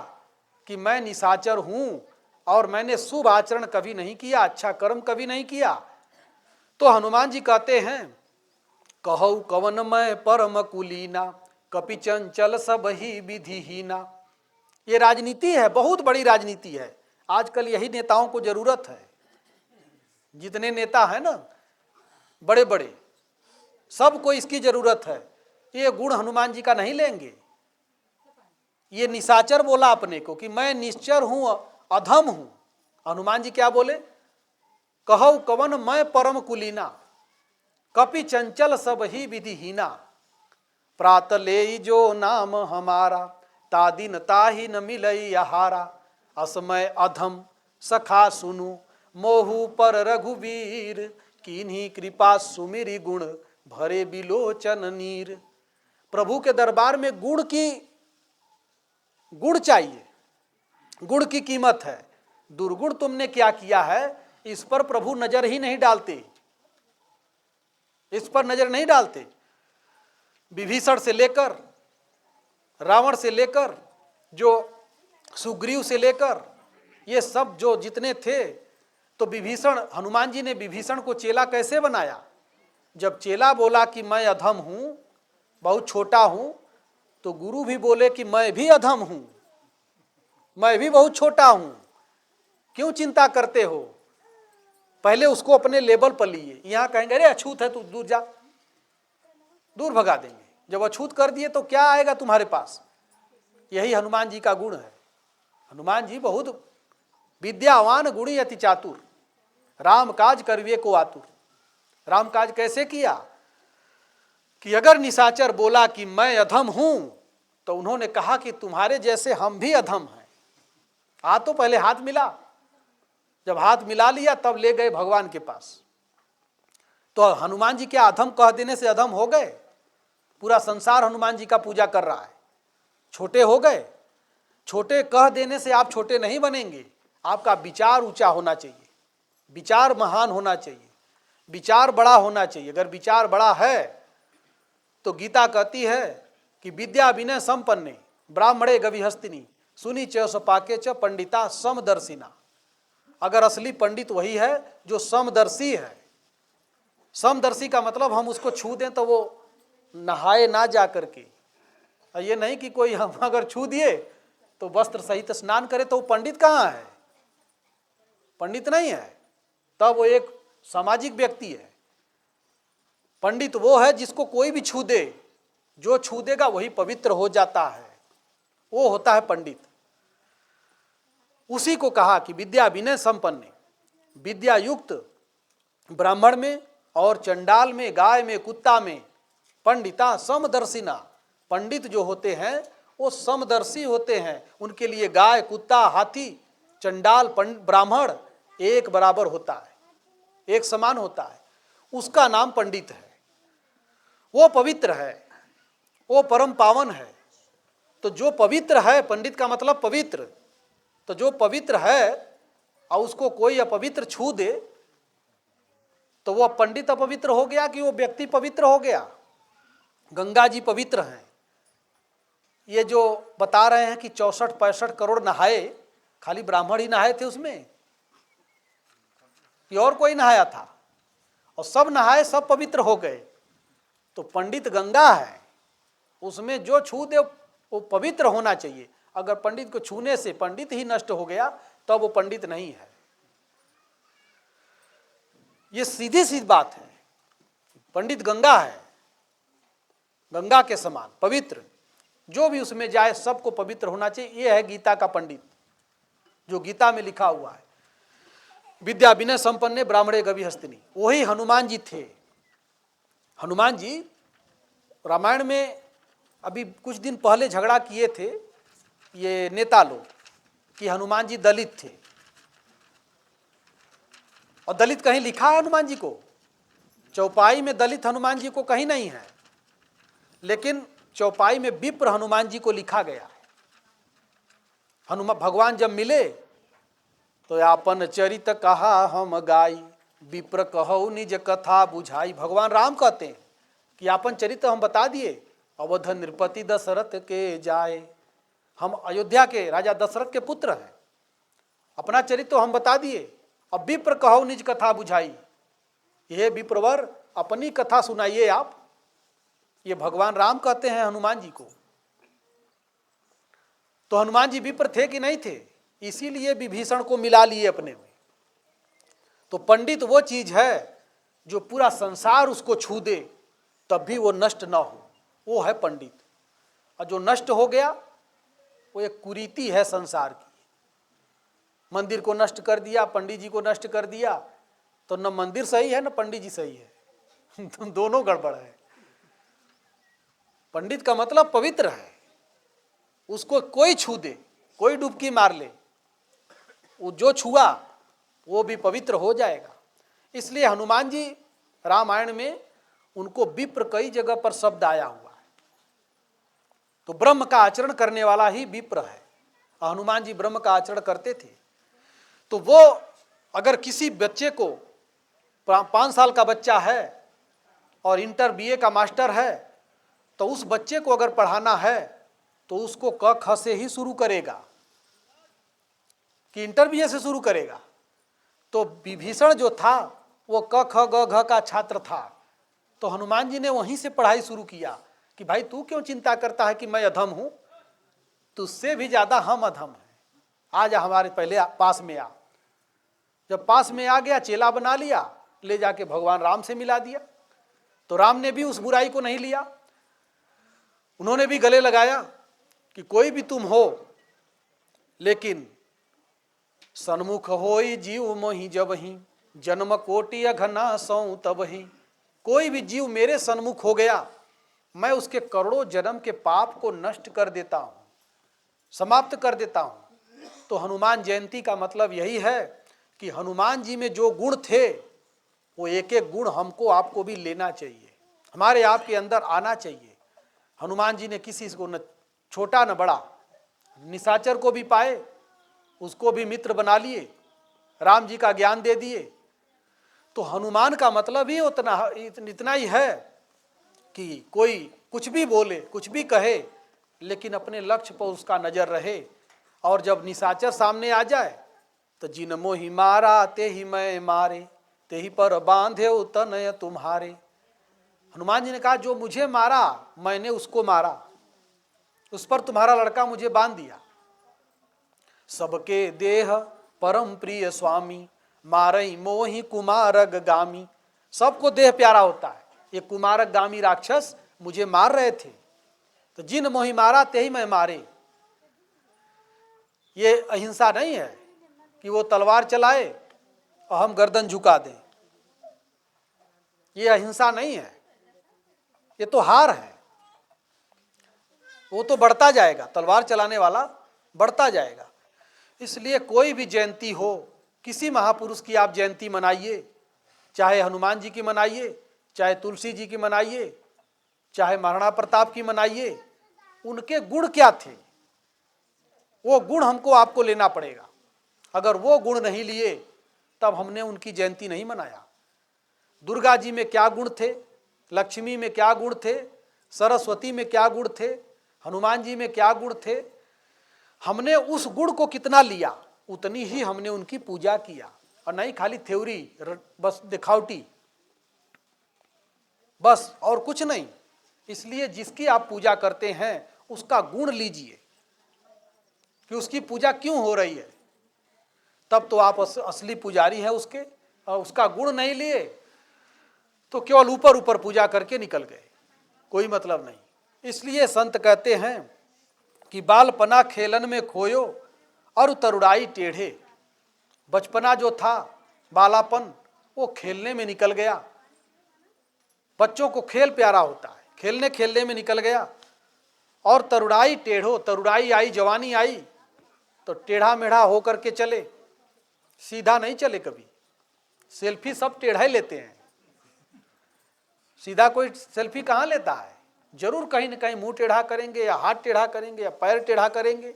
कि मैं निशाचर हूं और मैंने शुभ आचरण कभी नहीं किया, अच्छा कर्म कभी नहीं किया, तो हनुमान जी कहते हैं कहऊ कवन मैं परम कुलीना, कपि चंचल सब ही विधिहीना। ये राजनीति है, बहुत बड़ी राजनीति है। आजकल यही नेताओं को जरूरत है। जितने नेता है ना बड़े बड़े, सबको इसकी जरूरत है। ये गुण हनुमान जी का नहीं लेंगे। ये निशाचर बोला अपने को कि मैं निश्चर हूं, अधम हूं। हनुमान जी क्या बोले, कहऊ कवन मैं परम कुलीना, कपि चंचल सब ही विधिहीना। प्रात ले जो नाम हमारा, तादिन ताहि न मिलई आहारा। असमय अधम सखा सुनु, मोहु पर रघुवीर, कीन्ही कृपा सुमिरी गुण भरे बिलोचन नीर। प्रभु के दरबार में गुण चाहिए, गुण की कीमत है। दुर्गुण तुमने क्या किया है, इस पर प्रभु नजर ही नहीं डालते, इस पर नजर नहीं डालते। विभीषण से लेकर, रावण से लेकर, जो सुग्रीव से लेकर, ये सब जो जितने थे, तो विभीषण, हनुमान जी ने विभीषण को चेला कैसे बनाया? जब चेला बोला कि मैं अधम हूं, बहुत छोटा हूं, तो गुरु भी बोले कि मैं भी अधम हूं, मैं भी बहुत छोटा हूं, क्यों चिंता करते हो? पहले उसको अपने लेवल पर लिए। यहां कहेंगे अरे अछूत है, तू दूर जा, दूर भगा देंगे। जब अछूत कर दिए तो क्या आएगा तुम्हारे पास? यही हनुमान जी का गुण है। हनुमान जी बहुत विद्यावान गुणी अति चातुर, राम काज करवे को आतुर। राम काज कैसे किया कि अगर निशाचर बोला कि मैं अधम हूं, तो उन्होंने कहा कि तुम्हारे जैसे हम भी अधम हैं। तो पहले हाथ मिला, जब हाथ मिला लिया तब ले गए भगवान के पास। तो हनुमान जी क्या अधम कह देने से अधम हो गए? पूरा संसार हनुमान जी का पूजा कर रहा है, छोटे हो गए? छोटे कह देने से आप छोटे नहीं बनेंगे। आपका विचार ऊंचा होना चाहिए, विचार महान होना चाहिए, विचार बड़ा होना चाहिए। अगर विचार बड़ा है तो गीता कहती है कि विद्या विनय संपन्ने ब्राह्मणे गविहस्तिनी सुनी च सपाके च पंडिता समदर्शिना। अगर असली पंडित वही है जो समदर्शी है। समदर्शी का मतलब हम उसको छू दें तो वो नहाए ना जा करके, ये नहीं कि कोई हम अगर छू दिए तो वस्त्र सहित स्नान करे, तो वो पंडित कहाँ है? पंडित नहीं है, तब वो एक सामाजिक व्यक्ति है। पंडित वो है जिसको कोई भी छू दे, जो छू देगा वही पवित्र हो जाता है, वो होता है पंडित। उसी को कहा कि विद्या विनय संपन्न, विद्या युक्त ब्राह्मण में और चंडाल में, गाय में, कुत्ता में, पंडिता समदर्शिना। पंडित जो होते हैं वो समदर्शी होते हैं। उनके लिए गाय, कुत्ता, हाथी, चंडाल, ब्राह्मण एक बराबर होता है, एक समान होता है। उसका नाम पंडित है। वो पवित्र है, वो परम पावन है। तो जो पवित्र है, पंडित का मतलब पवित्र, तो जो पवित्र है और उसको कोई अपवित्र छू दे तो वो पंडित अपवित्र हो गया कि वो व्यक्ति पवित्र हो गया? गंगा जी पवित्र हैं। ये जो बता रहे हैं कि 64-65 करोड़ नहाए, खाली ब्राह्मण ही नहाए थे उसमें कि और कोई नहाया था? और सब नहाए, सब पवित्र हो गए। तो पंडित गंगा है, उसमें जो छू दे वो पवित्र होना चाहिए। अगर पंडित को छूने से पंडित ही नष्ट हो गया तो वो पंडित नहीं है। ये सीधी सी बात है। पंडित गंगा है, गंगा के समान पवित्र। जो भी उसमें जाए सबको पवित्र होना चाहिए। ये है गीता का पंडित, जो गीता में लिखा हुआ है। विद्या विनय संपन्ने ब्राह्मणे गविहस्तिनी, वही हनुमान जी थे। हनुमान जी रामायण में अभी कुछ दिन पहले झगड़ा किए थे ये नेता लोग कि हनुमान जी दलित थे। और दलित कहीं लिखा है हनुमान जी को? चौपाई में दलित हनुमान जी को कहीं नहीं है, लेकिन चौपाई में विप्र हनुमान जी को लिखा गया है। हनुमान भगवान जब मिले तो आपन चरित कहा हम गाई, विप्र कहो निज कथा बुझाई। भगवान राम कहते हैं कि आपन चरित्र हम बता दिए, अवध नृपति दशरथ के जाए। हम अयोध्या के राजा दशरथ के पुत्र हैं, अपना चरित्र तो हम बता दिए। अब विप्र कहो निज कथा बुझाई, यह विप्रवर अपनी कथा सुनाइए आप। ये भगवान राम कहते हैं हनुमान जी को। तो हनुमान जी विप्र थे कि नहीं थे? इसीलिए विभीषण को मिला लिए अपने में। तो पंडित वो चीज है जो पूरा संसार उसको छू दे तब भी वो नष्ट ना हो, वो है पंडित। और जो नष्ट हो गया वो एक कुरीति है संसार की। मंदिर को नष्ट कर दिया, पंडित जी को नष्ट कर दिया, तो न मंदिर सही है न पंडित जी सही है दोनों गड़बड़ है। पंडित का मतलब पवित्र है, उसको कोई छू दे, कोई डुबकी मार ले, वो जो छुआ वो भी पवित्र हो जाएगा। इसलिए हनुमान जी रामायण में उनको विप्र कई जगह पर शब्द आया हुआ है। तो ब्रह्म का आचरण करने वाला ही विप्र है। हनुमान जी ब्रह्म का आचरण करते थे। तो वो अगर किसी बच्चे को 5 साल का बच्चा है और इंटर बीए का मास्टर है, तो उस बच्चे को अगर पढ़ाना है तो उसको क ख से ही शुरू करेगा कि इंटर बीए से शुरू करेगा। तो विभीषण जो था वो क ख ग घ का छात्र था, तो हनुमान जी ने वहीं से पढ़ाई शुरू किया कि भाई तू क्यों चिंता करता है कि मैं अधम हूं, तुझसे भी ज्यादा हम अधम हैं, आ जा हमारे पहले पास में आ। जब पास में आ गया, चेला बना लिया, ले जाके भगवान राम से मिला दिया। तो राम ने भी उस बुराई को नहीं लिया, उन्होंने भी गले लगाया कि कोई भी तुम हो, लेकिन सन्मुख होई जीव मोहि जबहि, जन्म कोटि अघना सौ तबहि। कोई भी जीव मेरे सन्मुख हो गया, मैं उसके करोड़ों जन्म के पाप को नष्ट कर देता हूं, समाप्त कर देता हूं। तो हनुमान जयंती का मतलब यही है कि हनुमान जी में जो गुण थे वो एक एक गुण हमको आपको भी लेना चाहिए, हमारे आपके अंदर आना चाहिए। हनुमान जी ने किसी को न छोटा न बड़ा, निशाचर को भी पाए, उसको भी मित्र बना लिए, राम जी का ज्ञान दे दिए। तो हनुमान का मतलब ही इतना ही है कि कोई कुछ भी बोले, कुछ भी कहे, लेकिन अपने लक्ष्य पर उसका नजर रहे। और जब निशाचर सामने आ जाए तो जिन मोहि मारा ते ही मैं मारे, ते ही पर बांधे तनय तुम्हारे। हनुमान जी ने कहा जो मुझे मारा मैंने उसको मारा, उस पर तुम्हारा लड़का मुझे बांध दिया। सबके देह परम प्रिय स्वामी, मारई मोहि कुमारग गामी। सबको देह प्यारा होता है, ये कुमारक गामी राक्षस मुझे मार रहे थे, तो जिन मोहि मारा ते ही मैं मारे। ये अहिंसा नहीं है कि वो तलवार चलाए और हम गर्दन झुका दें, ये अहिंसा नहीं है, ये तो हार है। वो तो बढ़ता जाएगा, तलवार चलाने वाला बढ़ता जाएगा। इसलिए कोई भी जयंती हो, किसी महापुरुष की आप जयंती मनाइए, चाहे हनुमान जी की मनाइए, चाहे तुलसी जी की मनाइए, चाहे महाराणा प्रताप की मनाइए, उनके गुण क्या थे वो गुण हमको आपको लेना पड़ेगा। अगर वो गुण नहीं लिए तब हमने उनकी जयंती नहीं मनाया। दुर्गा जी में क्या गुण थे, लक्ष्मी में क्या गुण थे, सरस्वती में क्या गुण थे, हनुमान जी में क्या गुण थे, हमने उस गुण को कितना लिया उतनी ही हमने उनकी पूजा किया, और नहीं खाली थ्योरी, बस दिखावटी, बस और कुछ नहीं। इसलिए जिसकी आप पूजा करते हैं उसका गुण लीजिए कि उसकी पूजा क्यों हो रही है, तब तो आप असली पुजारी हैं उसके। और उसका गुण नहीं लिए तो केवल ऊपर ऊपर पूजा करके निकल गए, कोई मतलब नहीं। इसलिए संत कहते हैं कि बालपना खेलन में खोयो और तरुड़ाई टेढ़े। बचपना जो था, बालापन, वो खेलने में निकल गया। बच्चों को खेल प्यारा होता है, खेलने खेलने में निकल गया। और तरुड़ाई टेढ़ो, तरुड़ाई आई, जवानी आई तो टेढ़ा मेढ़ा होकर के चले, सीधा नहीं चले। कभी सेल्फी सब टेढ़ा ही लेते हैं, सीधा कोई सेल्फी कहाँ लेता है, जरूर कहीं न कहीं मुंह टेढ़ा करेंगे या हाथ टेढ़ा करेंगे या पैर टेढ़ा करेंगे,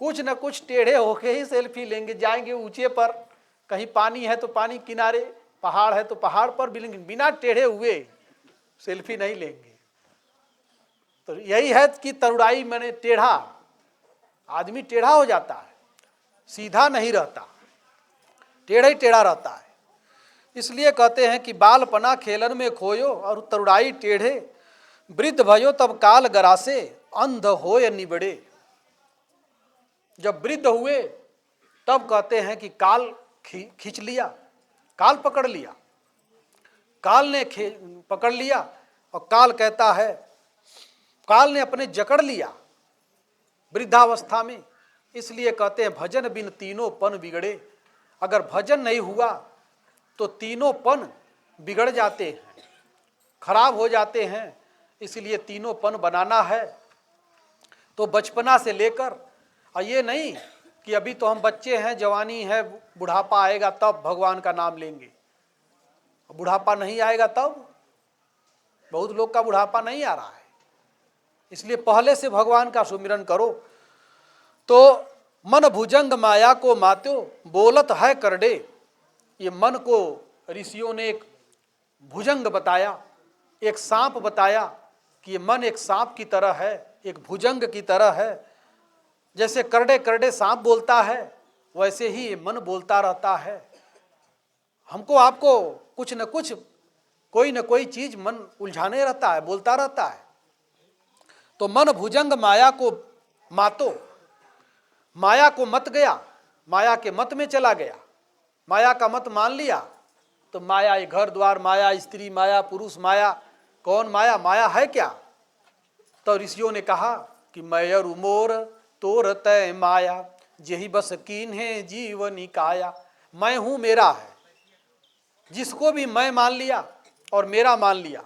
कुछ न कुछ टेढ़े होके ही सेल्फी लेंगे। जाएंगे ऊंचे पर, कहीं पानी है तो पानी किनारे, पहाड़ है तो पहाड़ पर, बिना टेढ़े हुए सेल्फी नहीं लेंगे। तो यही है कि तरुड़ाई मैंने टेढ़ा, आदमी टेढ़ा हो जाता है, सीधा नहीं रहता, टेढ़ा ही टेढ़ा रहता है। इसलिए कहते हैं कि बालपना खेलन में खोयो और तरुड़ाई टेढ़े, वृद्ध भयो तब काल गरासे, अंध होय निबड़े। जब वृद्ध हुए तब कहते हैं कि काल खींच लिया, काल पकड़ लिया, काल ने पकड़ लिया। और काल कहता है, काल ने अपने जकड़ लिया वृद्धावस्था में। इसलिए कहते हैं भजन बिन तीनों पन बिगड़े। अगर भजन नहीं हुआ तो तीनों पन बिगड़ जाते हैं, खराब हो जाते हैं। इसलिए तीनों पन बनाना है तो बचपना से लेकर, और ये नहीं कि अभी तो हम बच्चे हैं, जवानी है, बुढ़ापा आएगा तब भगवान का नाम लेंगे। बुढ़ापा नहीं आएगा तब? बहुत लोग का बुढ़ापा नहीं आ रहा है, इसलिए पहले से भगवान का सुमिरन करो। तो मन भुजंग माया को मात्यो बोलत है करडे। ये मन को ऋषियों ने एक भुजंग बताया, एक सांप बताया कि ये मन एक सांप की तरह है, एक भुजंग की तरह है। जैसे करडे करडे सांप बोलता है, वैसे ही ये मन बोलता रहता है। हमको आपको कुछ न कुछ, कोई न कोई चीज मन उलझाने रहता है, बोलता रहता है। तो मन भुजंग माया को मातो, माया को मत गया, माया के मत में चला गया, माया का मत मान लिया। तो माया ये घर द्वार, माया स्त्री, माया पुरुष, माया कौन? माया माया है क्या? तो ऋषियों ने कहा कि मैयर उमोर तोर तय माया, यही बस कीन है जीवनी काया। मैं हूं, मेरा है। जिसको भी मैं मान लिया और मेरा मान लिया,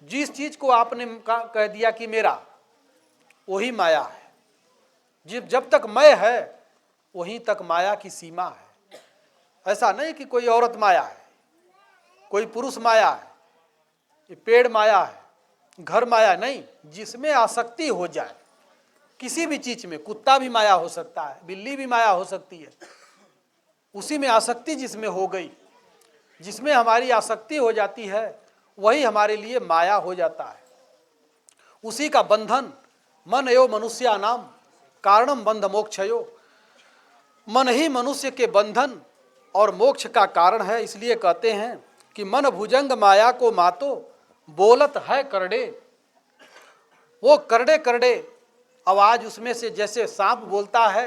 जिस चीज को आपने कह दिया कि मेरा, वही माया है। जब तक मैं है वहीं तक माया की सीमा है। ऐसा नहीं कि कोई औरत माया है, कोई पुरुष माया है, ये पेड़ माया है, घर माया नहीं। जिसमें आसक्ति हो जाए किसी भी चीज में, कुत्ता भी माया हो सकता है, बिल्ली भी माया हो सकती है, उसी में आसक्ति जिसमें हो गई, जिसमें हमारी आसक्ति हो जाती है, वही हमारे लिए माया हो जाता है। उसी का बंधन मन एवं मनुष्या नाम कारणम बंध मोक्षयो। मन ही मनुष्य के बंधन और मोक्ष का कारण है। इसलिए कहते हैं कि मन भुजंग माया को मातो बोलत है करडे। वो करडे करडे आवाज उसमें से जैसे सांप बोलता है।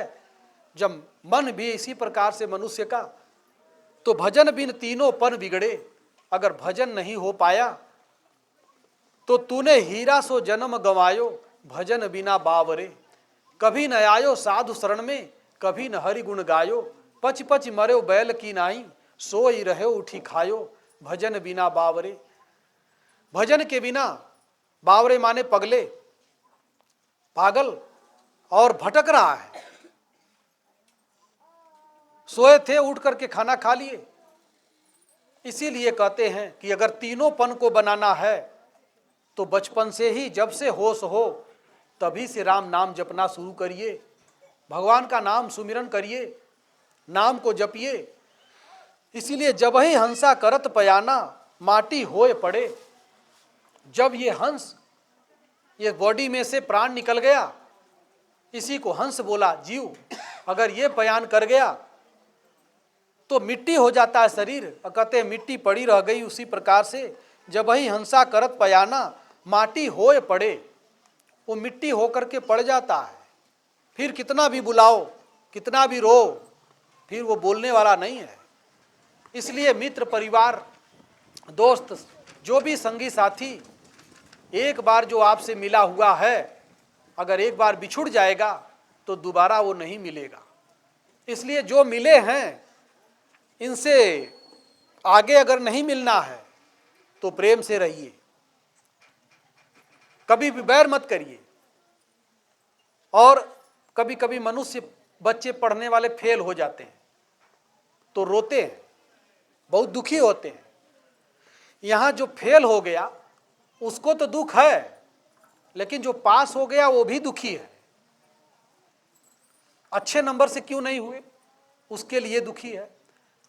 जब मन भी इसी प्रकार से मनुष्य का, तो भजन बिन तीनों पन बिगड़े। अगर भजन नहीं हो पाया तो तूने हीरा सो जन्म गंवायो, भजन बिना बावरे। कभी न आयो साधु शरण में, कभी न हरि गुण गायो। पच पच मरो बैल की नाई, सोई रहो उठी खायो, भजन बिना बावरे। भजन के बिना, बावरे माने पगले, पागल और भटक रहा है। सोए थे, उठ करके खाना खा लिए। इसीलिए कहते हैं कि अगर तीनों पन को बनाना है तो बचपन से ही, जब से होश हो तभी से राम नाम जपना शुरू करिए। भगवान का नाम सुमिरन करिए, नाम को जपिए। इसीलिए जब ही हंसा करत पयाना, माटी होए पड़े। जब ये हंस, ये बॉडी में से प्राण निकल गया, इसी को हंस बोला जीव, अगर ये पयान कर गया तो मिट्टी हो जाता है शरीर। और कहते हैं मिट्टी पड़ी रह गई। उसी प्रकार से जब ही हंसा करत पयाना, माटी होए पड़े। वो मिट्टी होकर के पड़ जाता है। फिर कितना भी बुलाओ, कितना भी रो, फिर वो बोलने वाला नहीं है। इसलिए मित्र, परिवार, दोस्त, जो भी संगी साथी एक बार जो आपसे मिला हुआ है, अगर एक बार बिछुड़ जाएगा तो दोबारा वो नहीं मिलेगा। इसलिए जो मिले हैं, इनसे आगे अगर नहीं मिलना है तो प्रेम से रहिए, कभी भी बैर मत करिए। और कभी कभी मनुष्य, बच्चे पढ़ने वाले फेल हो जाते हैं तो रोते हैं, बहुत दुखी होते हैं। यहाँ जो फेल हो गया उसको तो दुख है, लेकिन जो पास हो गया वो भी दुखी है। अच्छे नंबर से क्यों नहीं हुए, उसके लिए दुखी है।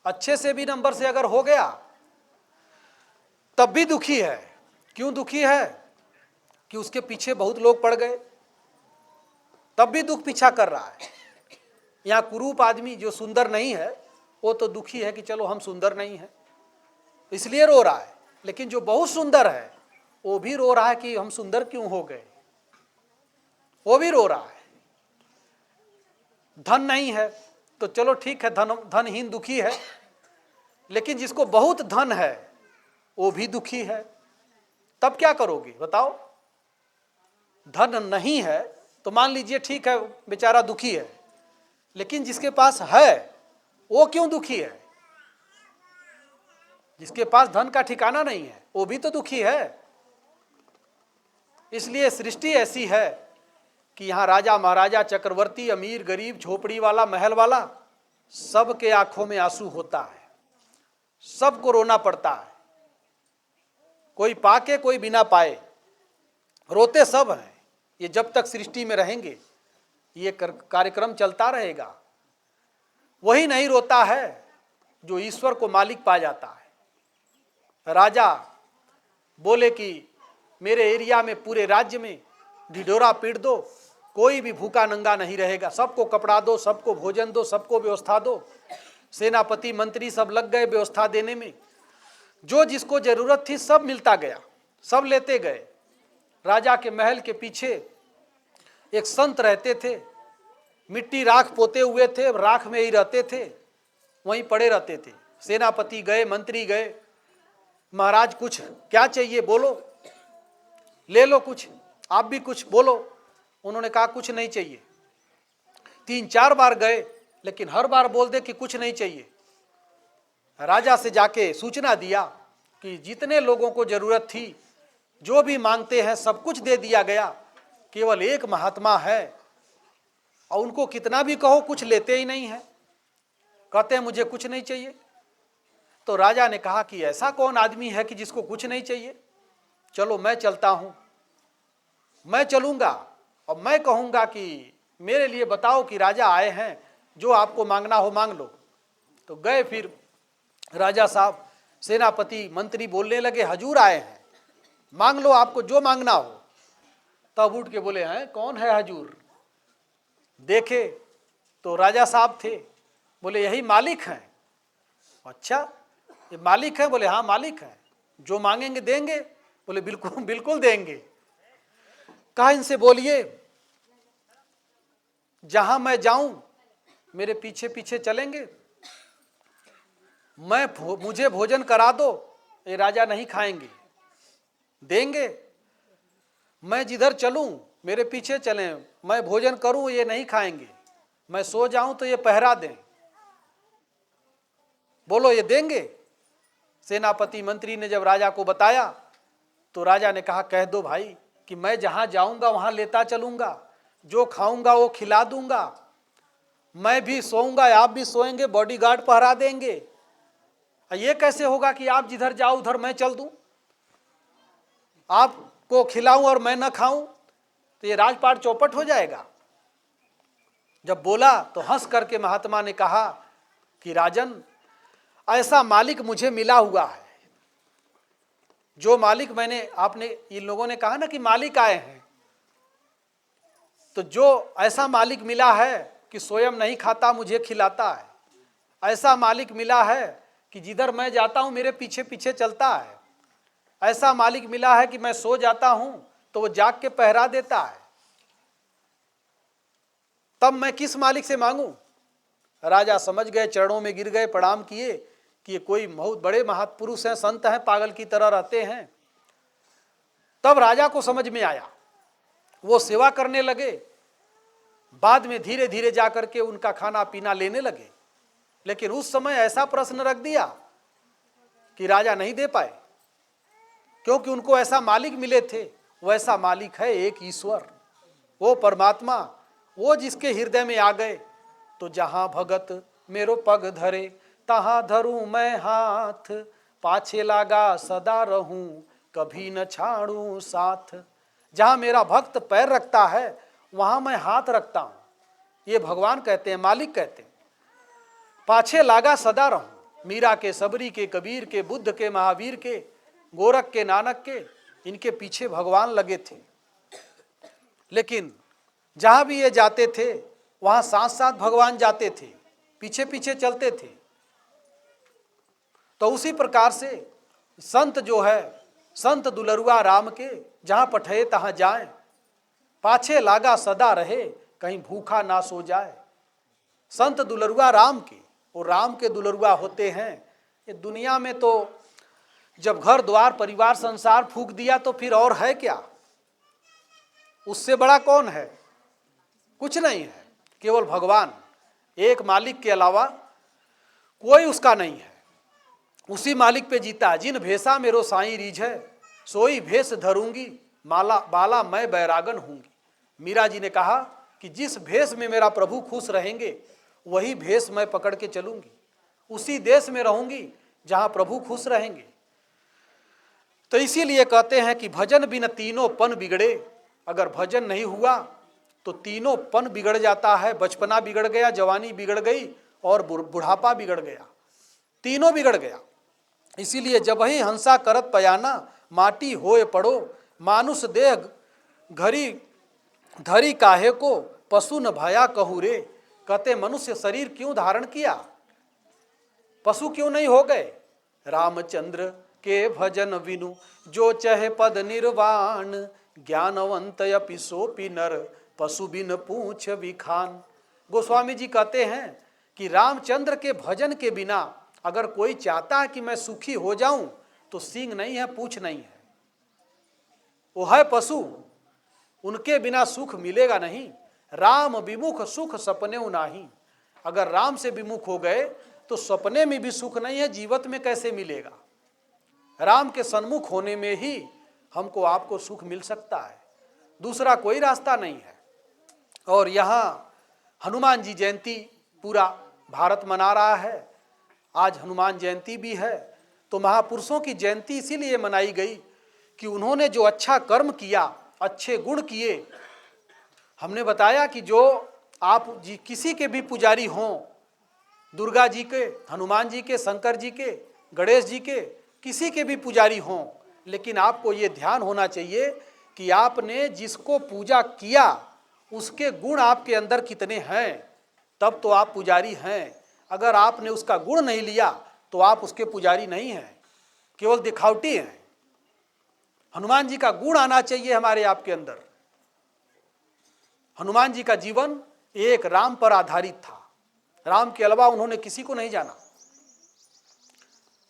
अच्छे से भी नंबर से अगर हो गया तब भी दुखी है। क्यों दुखी है? कि उसके पीछे बहुत लोग पड़ गए, तब भी दुख पीछा कर रहा है। यहाँ कुरूप आदमी जो सुंदर नहीं है, वो तो दुखी है कि चलो हम सुंदर नहीं हैं, इसलिए रो रहा है। लेकिन जो बहुत सुंदर है वो भी रो रहा है कि हम सुंदर क्यों हो गए, वो भी रो रहा है। धन नहीं है तो चलो ठीक है, धनहीन दुखी है। लेकिन जिसको बहुत धन है वो भी दुखी है। तब क्या करोगे बताओ? धन नहीं है तो मान लीजिए ठीक है, बेचारा दुखी है। लेकिन जिसके पास है वो क्यों दुखी है? जिसके पास धन का ठिकाना नहीं है वो भी तो दुखी है। इसलिए सृष्टि ऐसी है कि यहाँ राजा महाराजा, चक्रवर्ती, अमीर गरीब, झोपड़ी वाला, महल वाला, सबके आंखों में आंसू होता है, सबको रोना पड़ता है, कोई पाके कोई बिना पाए, रोते सब हैं। ये जब तक सृष्टि में रहेंगे ये कार्यक्रम चलता रहेगा। वही नहीं रोता है जो ईश्वर को मालिक पा जाता है। राजा बोले कि मेरे एरिया में, पूरे राज्य में ढिढोरा पीट दो, कोई भी भूखा नंगा नहीं रहेगा, सबको कपड़ा दो, सबको भोजन दो, सबको व्यवस्था दो। सेनापति मंत्री सब लग गए व्यवस्था देने में। जो जिसको जरूरत थी सब मिलता गया, सब लेते गए। राजा के महल के पीछे एक संत रहते थे, मिट्टी राख पोते हुए थे, राख में ही रहते थे, वहीं पड़े रहते थे। सेनापति गए, मंत्री गए, महाराज कुछ क्या चाहिए बोलो, ले लो कुछ, आप भी कुछ बोलो। उन्होंने कहा कुछ नहीं चाहिए। 3-4 बार गए, लेकिन हर बार बोल दे कि कुछ नहीं चाहिए। राजा से जाके सूचना दिया कि जितने लोगों को जरूरत थी, जो भी मांगते हैं सब कुछ दे दिया गया, केवल एक महात्मा है और उनको कितना भी कहो कुछ लेते ही नहीं है, कहते हैं मुझे कुछ नहीं चाहिए। तो राजा ने कहा कि ऐसा कौन आदमी है कि जिसको कुछ नहीं चाहिए? चलो मैं चलता हूं, मैं चलूंगा और मैं कहूंगा कि मेरे लिए बताओ कि राजा आए हैं, जो आपको मांगना हो मांग लो। तो गए, फिर राजा साहब, सेनापति मंत्री बोलने लगे हजूर आए हैं, मांग लो आपको जो मांगना हो। तब उठ के बोले हैं कौन है हजूर? देखे तो राजा साहब थे, बोले यही मालिक हैं। अच्छा ये मालिक है? बोले हाँ मालिक है, जो मांगेंगे देंगे। बोले बिल्कुल बिल्कुल देंगे। कहा इनसे बोलिए जहां मैं जाऊं मेरे पीछे पीछे चलेंगे, मुझे भोजन करा दो, ये राजा नहीं खाएंगे, देंगे। मैं जिधर चलूं मेरे पीछे चलें, मैं भोजन करूं ये नहीं खाएंगे, मैं सो जाऊं तो ये पहरा दें, बोलो ये देंगे। सेनापति मंत्री ने जब राजा को बताया तो राजा ने कहा कह दो भाई कि मैं जहां जाऊंगा वहां लेता चलूंगा, जो खाऊंगा वो खिला दूंगा, मैं भी सोऊंगा आप भी सोएंगे, बॉडीगार्ड पहरा देंगे। ये कैसे होगा कि आप जिधर जाओ उधर मैं चल दूं, आपको खिलाऊं और मैं न खाऊं? तो ये राजपाट चौपट हो जाएगा। जब बोला तो हंस करके महात्मा ने कहा कि राजन ऐसा मालिक मुझे मिला हुआ है, जो मालिक मैंने, आपने इन लोगों ने कहा ना कि मालिक आए हैं, तो जो ऐसा मालिक मिला है कि स्वयं नहीं खाता मुझे खिलाता है, ऐसा मालिक मिला है कि जिधर मैं जाता हूं मेरे पीछे पीछे चलता है, ऐसा मालिक मिला है कि मैं सो जाता हूं तो वो जाग के पहरा देता है, तब मैं किस मालिक से मांगूं? राजा समझ गए, चरणों में गिर गए, प्रणाम किए कि ये कोई बहुत बड़े महापुरुष हैं, संत हैं, पागल की तरह रहते हैं। तब राजा को समझ में आया, वो सेवा करने लगे। बाद में धीरे धीरे जाकर के उनका खाना पीना लेने लगे, लेकिन उस समय ऐसा प्रश्न रख दिया कि राजा नहीं दे पाए, क्योंकि उनको ऐसा मालिक मिले थे। वैसा मालिक है एक ईश्वर, वो परमात्मा, वो जिसके हृदय में आ गए तो जहां भगत मेरो पग धरे तहां धरूं मैं हाथ, पाछे लागा सदा रहूं कभी न छाड़ूं साथ। जहां मेरा भक्त पैर रखता है वहां मैं हाथ रखता हूं, ये भगवान कहते हैं, मालिक कहते हैं। पाछे लागा सदा रहूं, मीरा के, सबरी के, कबीर के, बुद्ध के, महावीर के, गोरख के, नानक के, इनके पीछे भगवान लगे थे। लेकिन जहां भी ये जाते थे वहां साथ साथ भगवान जाते थे, पीछे पीछे चलते थे। तो उसी प्रकार से संत जो है, संत दुलरुआ राम के, जहां पठे तहां जाए, पाछे लागा सदा रहे कहीं भूखा ना सो जाए। संत दुलरुआ राम के, और राम के दुलरुआ होते हैं। ये दुनिया में तो जब घर द्वार परिवार संसार फूंक दिया तो फिर और है क्या? उससे बड़ा कौन है? कुछ नहीं है, केवल भगवान, एक मालिक के अलावा कोई उसका नहीं है। उसी मालिक पे जीता। जिन भेसा मेरो साईं रीझ है, सोई भेष धरूंगी, माला बाला मैं बैरागन हूंगी। मीरा जी ने कहा कि जिस भेष में मेरा प्रभु खुश रहेंगे वही भेष मैं पकड़ के चलूंगी, उसी देश में रहूंगी जहां प्रभु खुश रहेंगे। तो इसीलिए कहते हैं कि भजन बिन तीनों पन बिगड़े। अगर भजन नहीं हुआ तो तीनों पन बिगड़ जाता है। बचपना बिगड़ गया, जवानी बिगड़ गई और बुढ़ापा बिगड़ गया, तीनों बिगड़ गया। इसीलिए जब ही हंसा करत पयाना, माटी होए पड़ो, मानुष देह घरी धरी काहे को, पशु न भया कहू रे। कहते मनुष्य शरीर क्यों धारण किया, पशु क्यों नहीं हो गए। रामचंद्र के भजन विनु जो चहे पद निर्वाण, ज्ञानवंत अपि सोपि नर, पशु बिन पूछ विखान। गोस्वामी जी कहते हैं कि रामचंद्र के भजन के बिना अगर कोई चाहता है कि मैं सुखी हो जाऊं तो सींग नहीं है, पूछ नहीं है, वो है पशु, उनके बिना सुख मिलेगा नहीं। राम विमुख सुख सपने नाही। अगर राम से विमुख हो गए तो सपने में भी सुख नहीं है, जीवत में कैसे मिलेगा। राम के सन्मुख होने में ही हमको आपको सुख मिल सकता है, दूसरा कोई रास्ता नहीं है। और यहाँ हनुमान जी जयंती पूरा भारत मना रहा है। आज हनुमान जयंती भी है। तो महापुरुषों की जयंती इसीलिए मनाई गई कि उन्होंने जो अच्छा कर्म किया, अच्छे गुण किए। हमने बताया कि जो आप जी किसी के भी पुजारी हों, दुर्गा जी के, हनुमान जी के, शंकर जी के, गणेश जी के, किसी के भी पुजारी हों, लेकिन आपको ये ध्यान होना चाहिए कि आपने जिसको पूजा किया उसके गुण आपके अंदर कितने हैं, तब तो आप पुजारी हैं। अगर आपने उसका गुण नहीं लिया तो आप उसके पुजारी नहीं हैं, केवल दिखावटी हैं। हनुमान जी का गुण आना चाहिए हमारे आपके अंदर। हनुमान जी का जीवन एक राम पर आधारित था। राम के अलावा उन्होंने किसी को नहीं जाना।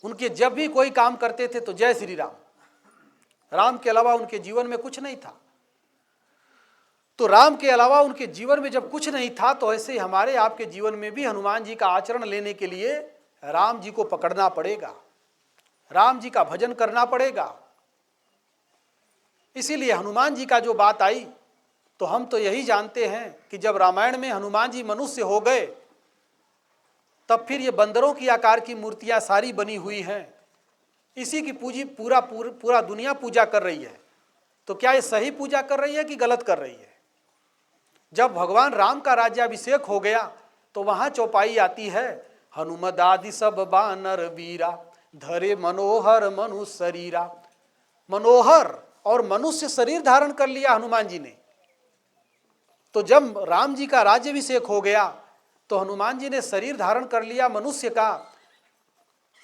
उनके जब भी कोई काम करते थे तो जय श्री राम, राम के अलावा उनके जीवन में कुछ नहीं था। तो राम के अलावा उनके जीवन में जब कुछ नहीं था तो ऐसे हमारे आपके जीवन में भी हनुमान जी का आचरण लेने के लिए राम जी को पकड़ना पड़ेगा, राम जी का भजन करना पड़ेगा। इसीलिए हनुमान जी का जो बात आई तो हम तो यही जानते हैं कि जब रामायण में हनुमान जी मनुष्य हो गए तब फिर ये बंदरों की आकार की मूर्तियां सारी बनी हुई हैं, इसी की पूरा दुनिया पूजा कर रही है। तो क्या ये सही पूजा कर रही है कि गलत कर रही है। जब भगवान राम का राज्याभिषेक हो गया तो वहां चौपाई आती है, हनुमद आदि सब बानर वीरा, धरे मनोहर मनु शरीरा। मनोहर और मनुष्य शरीर धारण कर लिया हनुमान जी ने। तो जब राम जी का राज्याभिषेक हो गया तो हनुमान जी ने शरीर धारण कर लिया मनुष्य का।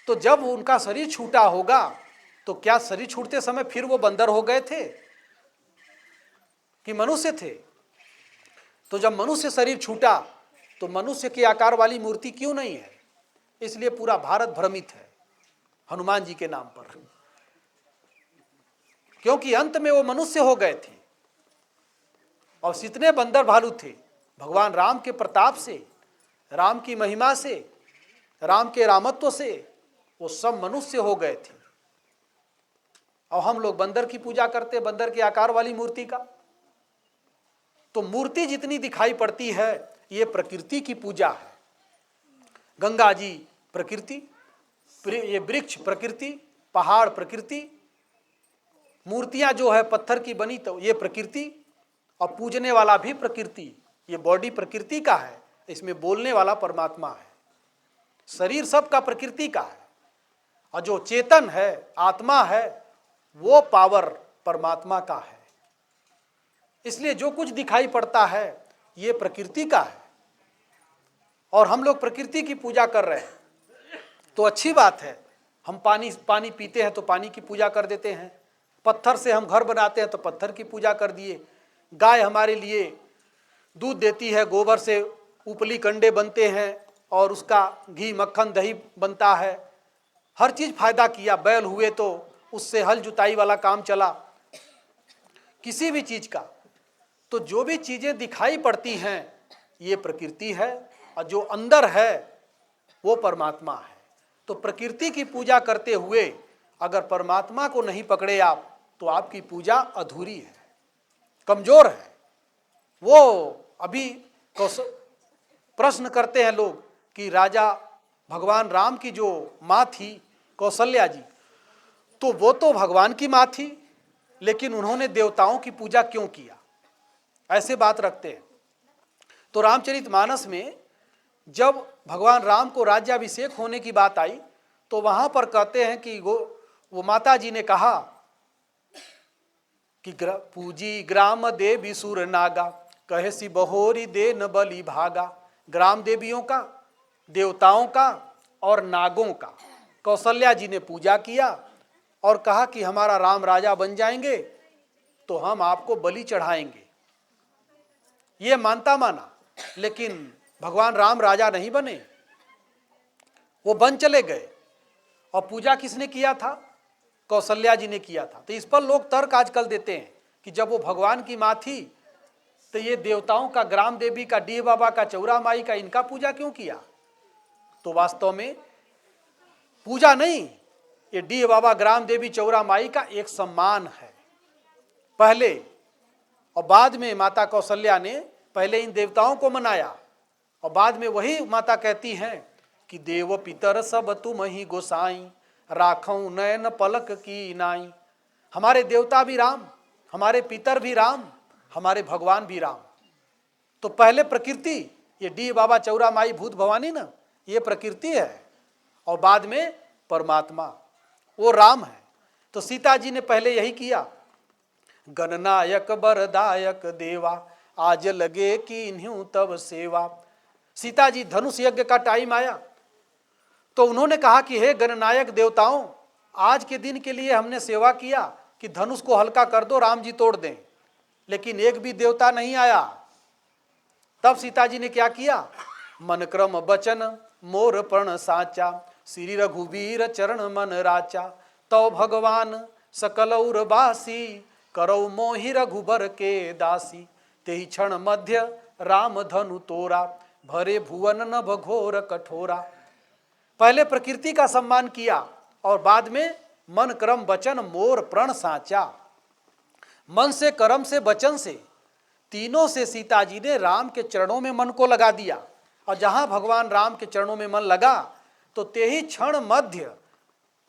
तो जब उनका शरीर छूटा होगा तो क्या शरीर छूटते समय फिर वो बंदर हो गए थे कि मनुष्य थे। तो जब मनुष्य शरीर छूटा तो मनुष्य के आकार वाली मूर्ति क्यों नहीं है। इसलिए पूरा भारत भ्रमित है हनुमान जी के नाम पर, क्योंकि अंत में वो मनुष्य हो गए थे। और जितने बंदर भालू थे भगवान राम के प्रताप से, राम की महिमा से, राम के रामत्व से वो सब मनुष्य हो गए थे। और हम लोग बंदर की पूजा करते, बंदर के आकार वाली मूर्ति का। तो मूर्ति जितनी दिखाई पड़ती है ये प्रकृति की पूजा है। गंगा जी प्रकृति, ये वृक्ष प्रकृति, पहाड़ प्रकृति, मूर्तियां जो है पत्थर की बनी तो ये प्रकृति, और पूजने वाला भी प्रकृति। ये बॉडी प्रकृति का है, इसमें बोलने वाला परमात्मा है। शरीर सबका प्रकृति का है, और जो चेतन है, आत्मा है, वो पावर परमात्मा का है। इसलिए जो कुछ दिखाई पड़ता है ये प्रकृति का है। और हम लोग प्रकृति की पूजा कर रहे हैं तो अच्छी बात है। हम पानी पीते हैं तो पानी की पूजा कर देते हैं, पत्थर से हम घर बनाते हैं तो पत्थर की पूजा कर दिए। गाय हमारे लिए दूध देती है, गोबर से उपली कंडे बनते हैं और उसका घी मक्खन दही बनता है। हर चीज़ फायदा किया। बैल हुए तो उससे हल जुताई वाला काम चला, किसी भी चीज़ का। तो जो भी चीज़ें दिखाई पड़ती हैं ये प्रकृति है, और जो अंदर है वो परमात्मा है। तो प्रकृति की पूजा करते हुए अगर परमात्मा को नहीं पकड़े आप तो आपकी पूजा अधूरी है, कमज़ोर है। वो अभी प्रश्न करते हैं लोग कि राजा भगवान राम की जो माँ थी कौशल्या जी, तो वो तो भगवान की माँ थी, लेकिन उन्होंने देवताओं की पूजा क्यों किया, ऐसे बात रखते हैं। तो रामचरितमानस में जब भगवान राम को राज्याभिषेक होने की बात आई तो वहां पर कहते हैं कि वो माता जी ने कहा कि पूजी ग्राम देवी सुर नागा, कहे सी बहोरी दे न बलि भागा। ग्राम देवियों का, देवताओं का और नागों का कौशल्या जी ने पूजा किया और कहा कि हमारा राम राजा बन जाएंगे तो हम आपको बलि चढ़ाएंगे। ये मानता माना, लेकिन भगवान राम राजा नहीं बने, वो बन चले गए। और पूजा किसने किया था? कौशल्या जी ने किया था। तो इस पर लोग तर्क आजकल देते हैं कि जब वो भगवान की माँ थी तो ये देवताओं का, ग्राम देवी का, डीह बाबा का, चौरा माई का, इनका पूजा क्यों किया? तो वास्तव में पूजा नहीं, ये डीह बाबा, ग्राम देवी, चौरा माई का एक सम्मान है। पहले और बाद में माता कौशल्या ने पहले इन देवताओं को मनाया और बाद में वही माता कहती हैं कि देव पितर सब तुम ही गोसाई, राखऊं नयन पलक की नाई। हमारे देवता भी राम, हमारे पितर भी राम, हमारे भगवान भी राम। तो पहले प्रकृति, ये डीह बाबा, चौरा माई, भूत भवानी ना, ये प्रकृति है, और बाद में परमात्मा वो राम है। तो सीता जी ने पहले यही किया, गणनायक बरदायक देवा, आज लगे कि इन्हीं तब सेवा। सीता जी, धनुष यज्ञ का टाइम आया तो उन्होंने कहा कि हे गणनायक देवताओं, आज के दिन के लिए हमने सेवा किया कि धनुष को हल्का कर दो, राम जी तोड़ दें, लेकिन एक भी देवता नहीं आया। तब सीता जी ने क्या किया? मन क्रम बचन मोर प्रण साचा, श्री रघुवीर चरण मन राचा। तो भगवान सकल उर्वासी, करौ मोहि रघुबर के दासी। तेहि क्षण मध्य राम धनु तोरा, भरे भुवन नभ घोर कठोरा। पहले प्रकृति का सम्मान किया और बाद में मन कर्म वचन मोर प्रण साचा। मन से, कर्म से, वचन से, तीनों से सीता जी ने राम के चरणों में मन को लगा दिया। और जहां भगवान राम के चरणों में मन लगा तो ते ही क्षण मध्य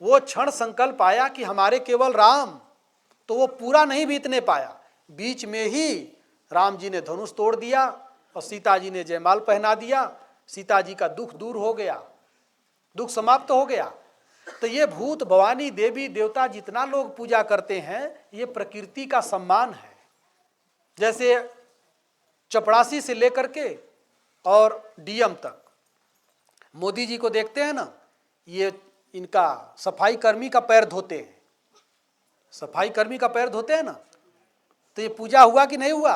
वो क्षण संकल्प आया कि हमारे केवल राम, तो वो पूरा नहीं बीतने पाया, बीच में ही राम जी ने धनुष तोड़ दिया और सीता जी ने जयमाल पहना दिया। सीता जी का दुख दूर हो गया, दुख समाप्त हो गया। तो ये भूत भवानी, देवी देवता जितना लोग पूजा करते हैं, ये प्रकृति का सम्मान है। जैसे चपरासी से लेकर के और डीएम तक, मोदी जी को देखते हैं ना, ये इनका सफाई कर्मी का पैर धोते हैं, सफाई कर्मी का पैर धोते हैं ना, तो ये पूजा हुआ कि नहीं हुआ?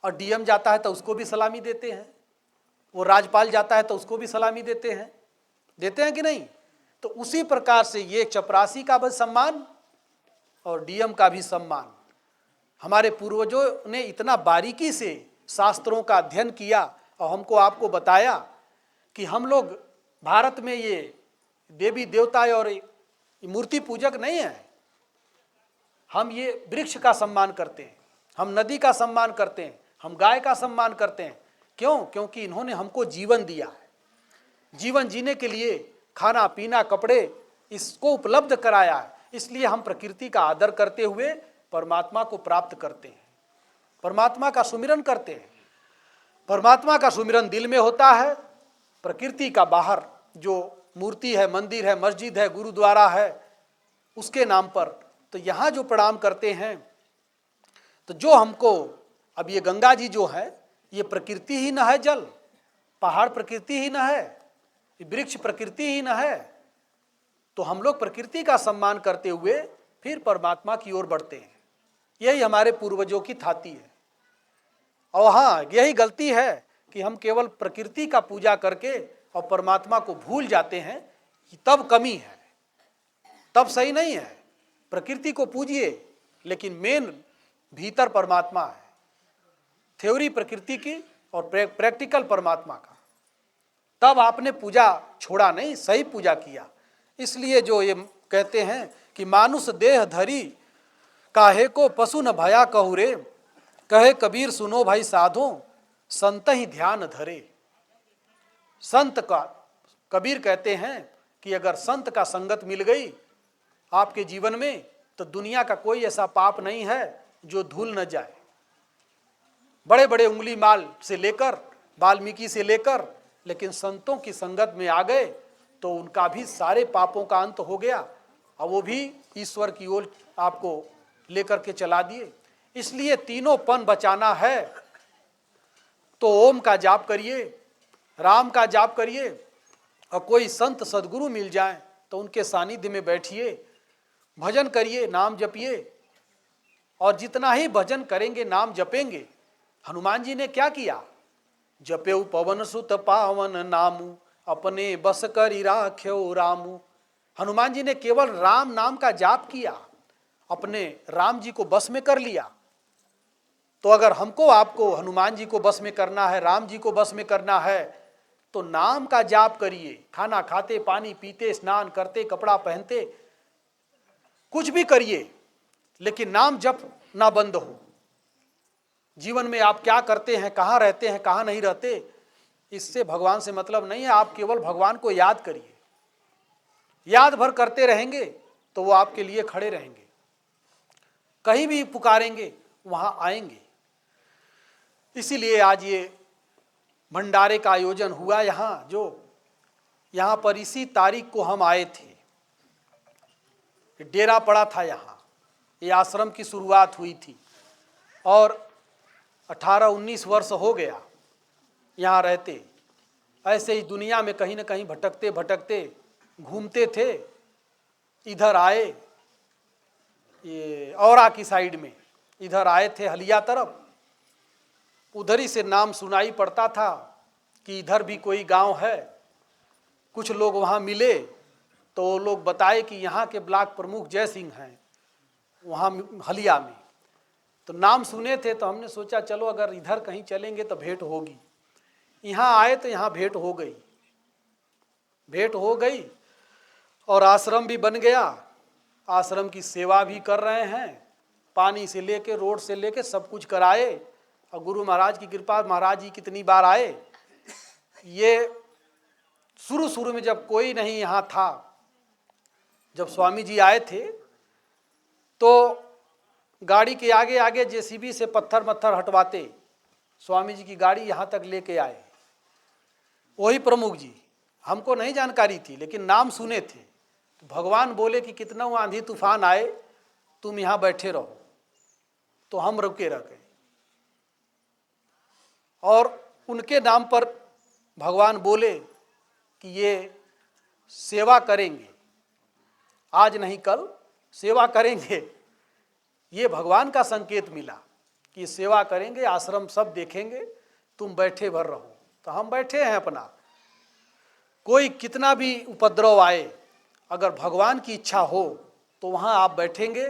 और डीएम जाता है तो उसको भी सलामी देते हैं, वो राज्यपाल जाता है तो उसको भी सलामी देते हैं कि नहीं? तो उसी प्रकार से ये चपरासी का भी सम्मान और डीएम का भी सम्मान। हमारे पूर्वजों ने इतना बारीकी से शास्त्रों का अध्ययन किया और हमको आपको बताया कि हम लोग भारत में ये देवी देवता और मूर्ति पूजक नहीं है। हम ये वृक्ष का सम्मान करते हैं, हम नदी का सम्मान करते हैं, हम गाय का सम्मान करते हैं। क्यों? क्योंकि इन्होंने हमको जीवन दिया है, जीवन जीने के लिए खाना पीना कपड़े इसको उपलब्ध कराया है। इसलिए हम प्रकृति का आदर करते हुए परमात्मा को प्राप्त करते हैं, परमात्मा का सुमिरन करते हैं। परमात्मा का सुमिरन दिल में होता है, प्रकृति का बाहर जो मूर्ति है, मंदिर है, मस्जिद है, गुरुद्वारा है, उसके नाम पर। तो यहाँ जो प्रणाम करते हैं, तो जो हमको, अब ये गंगा जी जो है ये प्रकृति ही न है, जल पहाड़ प्रकृति ही न है, वृक्ष प्रकृति ही न है। तो हम लोग प्रकृति का सम्मान करते हुए फिर परमात्मा की ओर बढ़ते हैं। यही हमारे पूर्वजों की थाती है। और हाँ, यही गलती है कि हम केवल प्रकृति का पूजा करके और परमात्मा को भूल जाते हैं, कि तब कमी है, तब सही नहीं है। प्रकृति को पूजिए, लेकिन मेन भीतर परमात्मा है। थ्योरी प्रकृति की और प्रैक्टिकल परमात्मा का। तब आपने पूजा छोड़ा नहीं, सही पूजा किया। इसलिए जो ये कहते हैं कि मानुष देह धरी, काहे को पशु न भया कहू रे। कहे कबीर सुनो भाई साधो, संत ही ध्यान धरे। संत का, कबीर कहते हैं कि अगर संत का संगत मिल गई आपके जीवन में तो दुनिया का कोई ऐसा पाप नहीं है जो धूल न जाए। बड़े बड़े उंगली माल से लेकर वाल्मीकि से लेकर, लेकिन संतों की संगत में आ गए तो उनका भी सारे पापों का अंत हो गया और वो भी ईश्वर की ओर आपको लेकर के चला दिए। इसलिए तीनों पन बचाना है तो ओम का जाप करिए, राम का जाप करिए, और कोई संत सदगुरु मिल जाए तो उनके सानिध्य में बैठिए, भजन करिए, नाम जपिए। और जितना ही भजन करेंगे, नाम जपेंगे, हनुमान जी ने क्या किया, जपेऊ पवन सुत पावन नामू, अपने बस करी राख्यो रामू। हनुमान जी ने केवल राम नाम का जाप किया, अपने राम जी को बस में कर लिया। तो अगर हमको आपको हनुमान जी को बस में करना है, राम जी को बस में करना है, तो नाम का जाप करिए। खाना खाते, पानी पीते, स्नान करते, कपड़ा पहनते, कुछ भी करिए, लेकिन नाम जप ना बंद हो। जीवन में आप क्या करते हैं, कहाँ रहते हैं, कहाँ नहीं रहते, इससे भगवान से मतलब नहीं है। आप केवल भगवान को याद करिए, याद भर करते रहेंगे तो वो आपके लिए खड़े रहेंगे। कहीं भी पुकारेंगे वहां आएंगे। इसीलिए आज ये भंडारे का आयोजन हुआ यहाँ, जो यहाँ पर इसी तारीख को हम आए थे। डेरा पड़ा था यहाँ, ये आश्रम की शुरुआत हुई थी और 18-19 वर्ष हो गया यहाँ रहते। ऐसे ही दुनिया में कहीं न कहीं भटकते भटकते घूमते थे। इधर आए, ये औरा की साइड में इधर आए थे, हलिया तरफ। उधर ही से नाम सुनाई पड़ता था कि इधर भी कोई गांव है। कुछ लोग वहाँ मिले तो वो लोग बताए कि यहाँ के ब्लॉक प्रमुख जय सिंह हैं वहाँ हलिया में। तो नाम सुने थे तो हमने सोचा चलो अगर इधर कहीं चलेंगे तो भेंट होगी। यहाँ आए तो यहाँ भेंट हो गई, भेंट हो गई और आश्रम भी बन गया। आश्रम की सेवा भी कर रहे हैं, पानी से लेके रोड से लेके सब कुछ कराए। और गुरु महाराज की कृपा, महाराज जी कितनी बार आए। ये शुरू में जब कोई नहीं यहाँ था, जब स्वामी जी आए थे तो गाड़ी के आगे आगे जेसीबी से पत्थर मत्थर हटवाते, स्वामी जी की गाड़ी यहाँ तक लेके आए वही प्रमुख जी। हमको नहीं जानकारी थी लेकिन नाम सुने थे। तो भगवान बोले कि कितना आंधी तूफान आए तुम यहाँ बैठे रहो, तो हम रुके रह गए। और उनके नाम पर भगवान बोले कि ये सेवा करेंगे, आज नहीं कल सेवा करेंगे। ये भगवान का संकेत मिला कि सेवा करेंगे, आश्रम सब देखेंगे, तुम बैठे भर रहो। तो हम बैठे हैं अपना। कोई कितना भी उपद्रव आए, अगर भगवान की इच्छा हो तो वहाँ आप बैठेंगे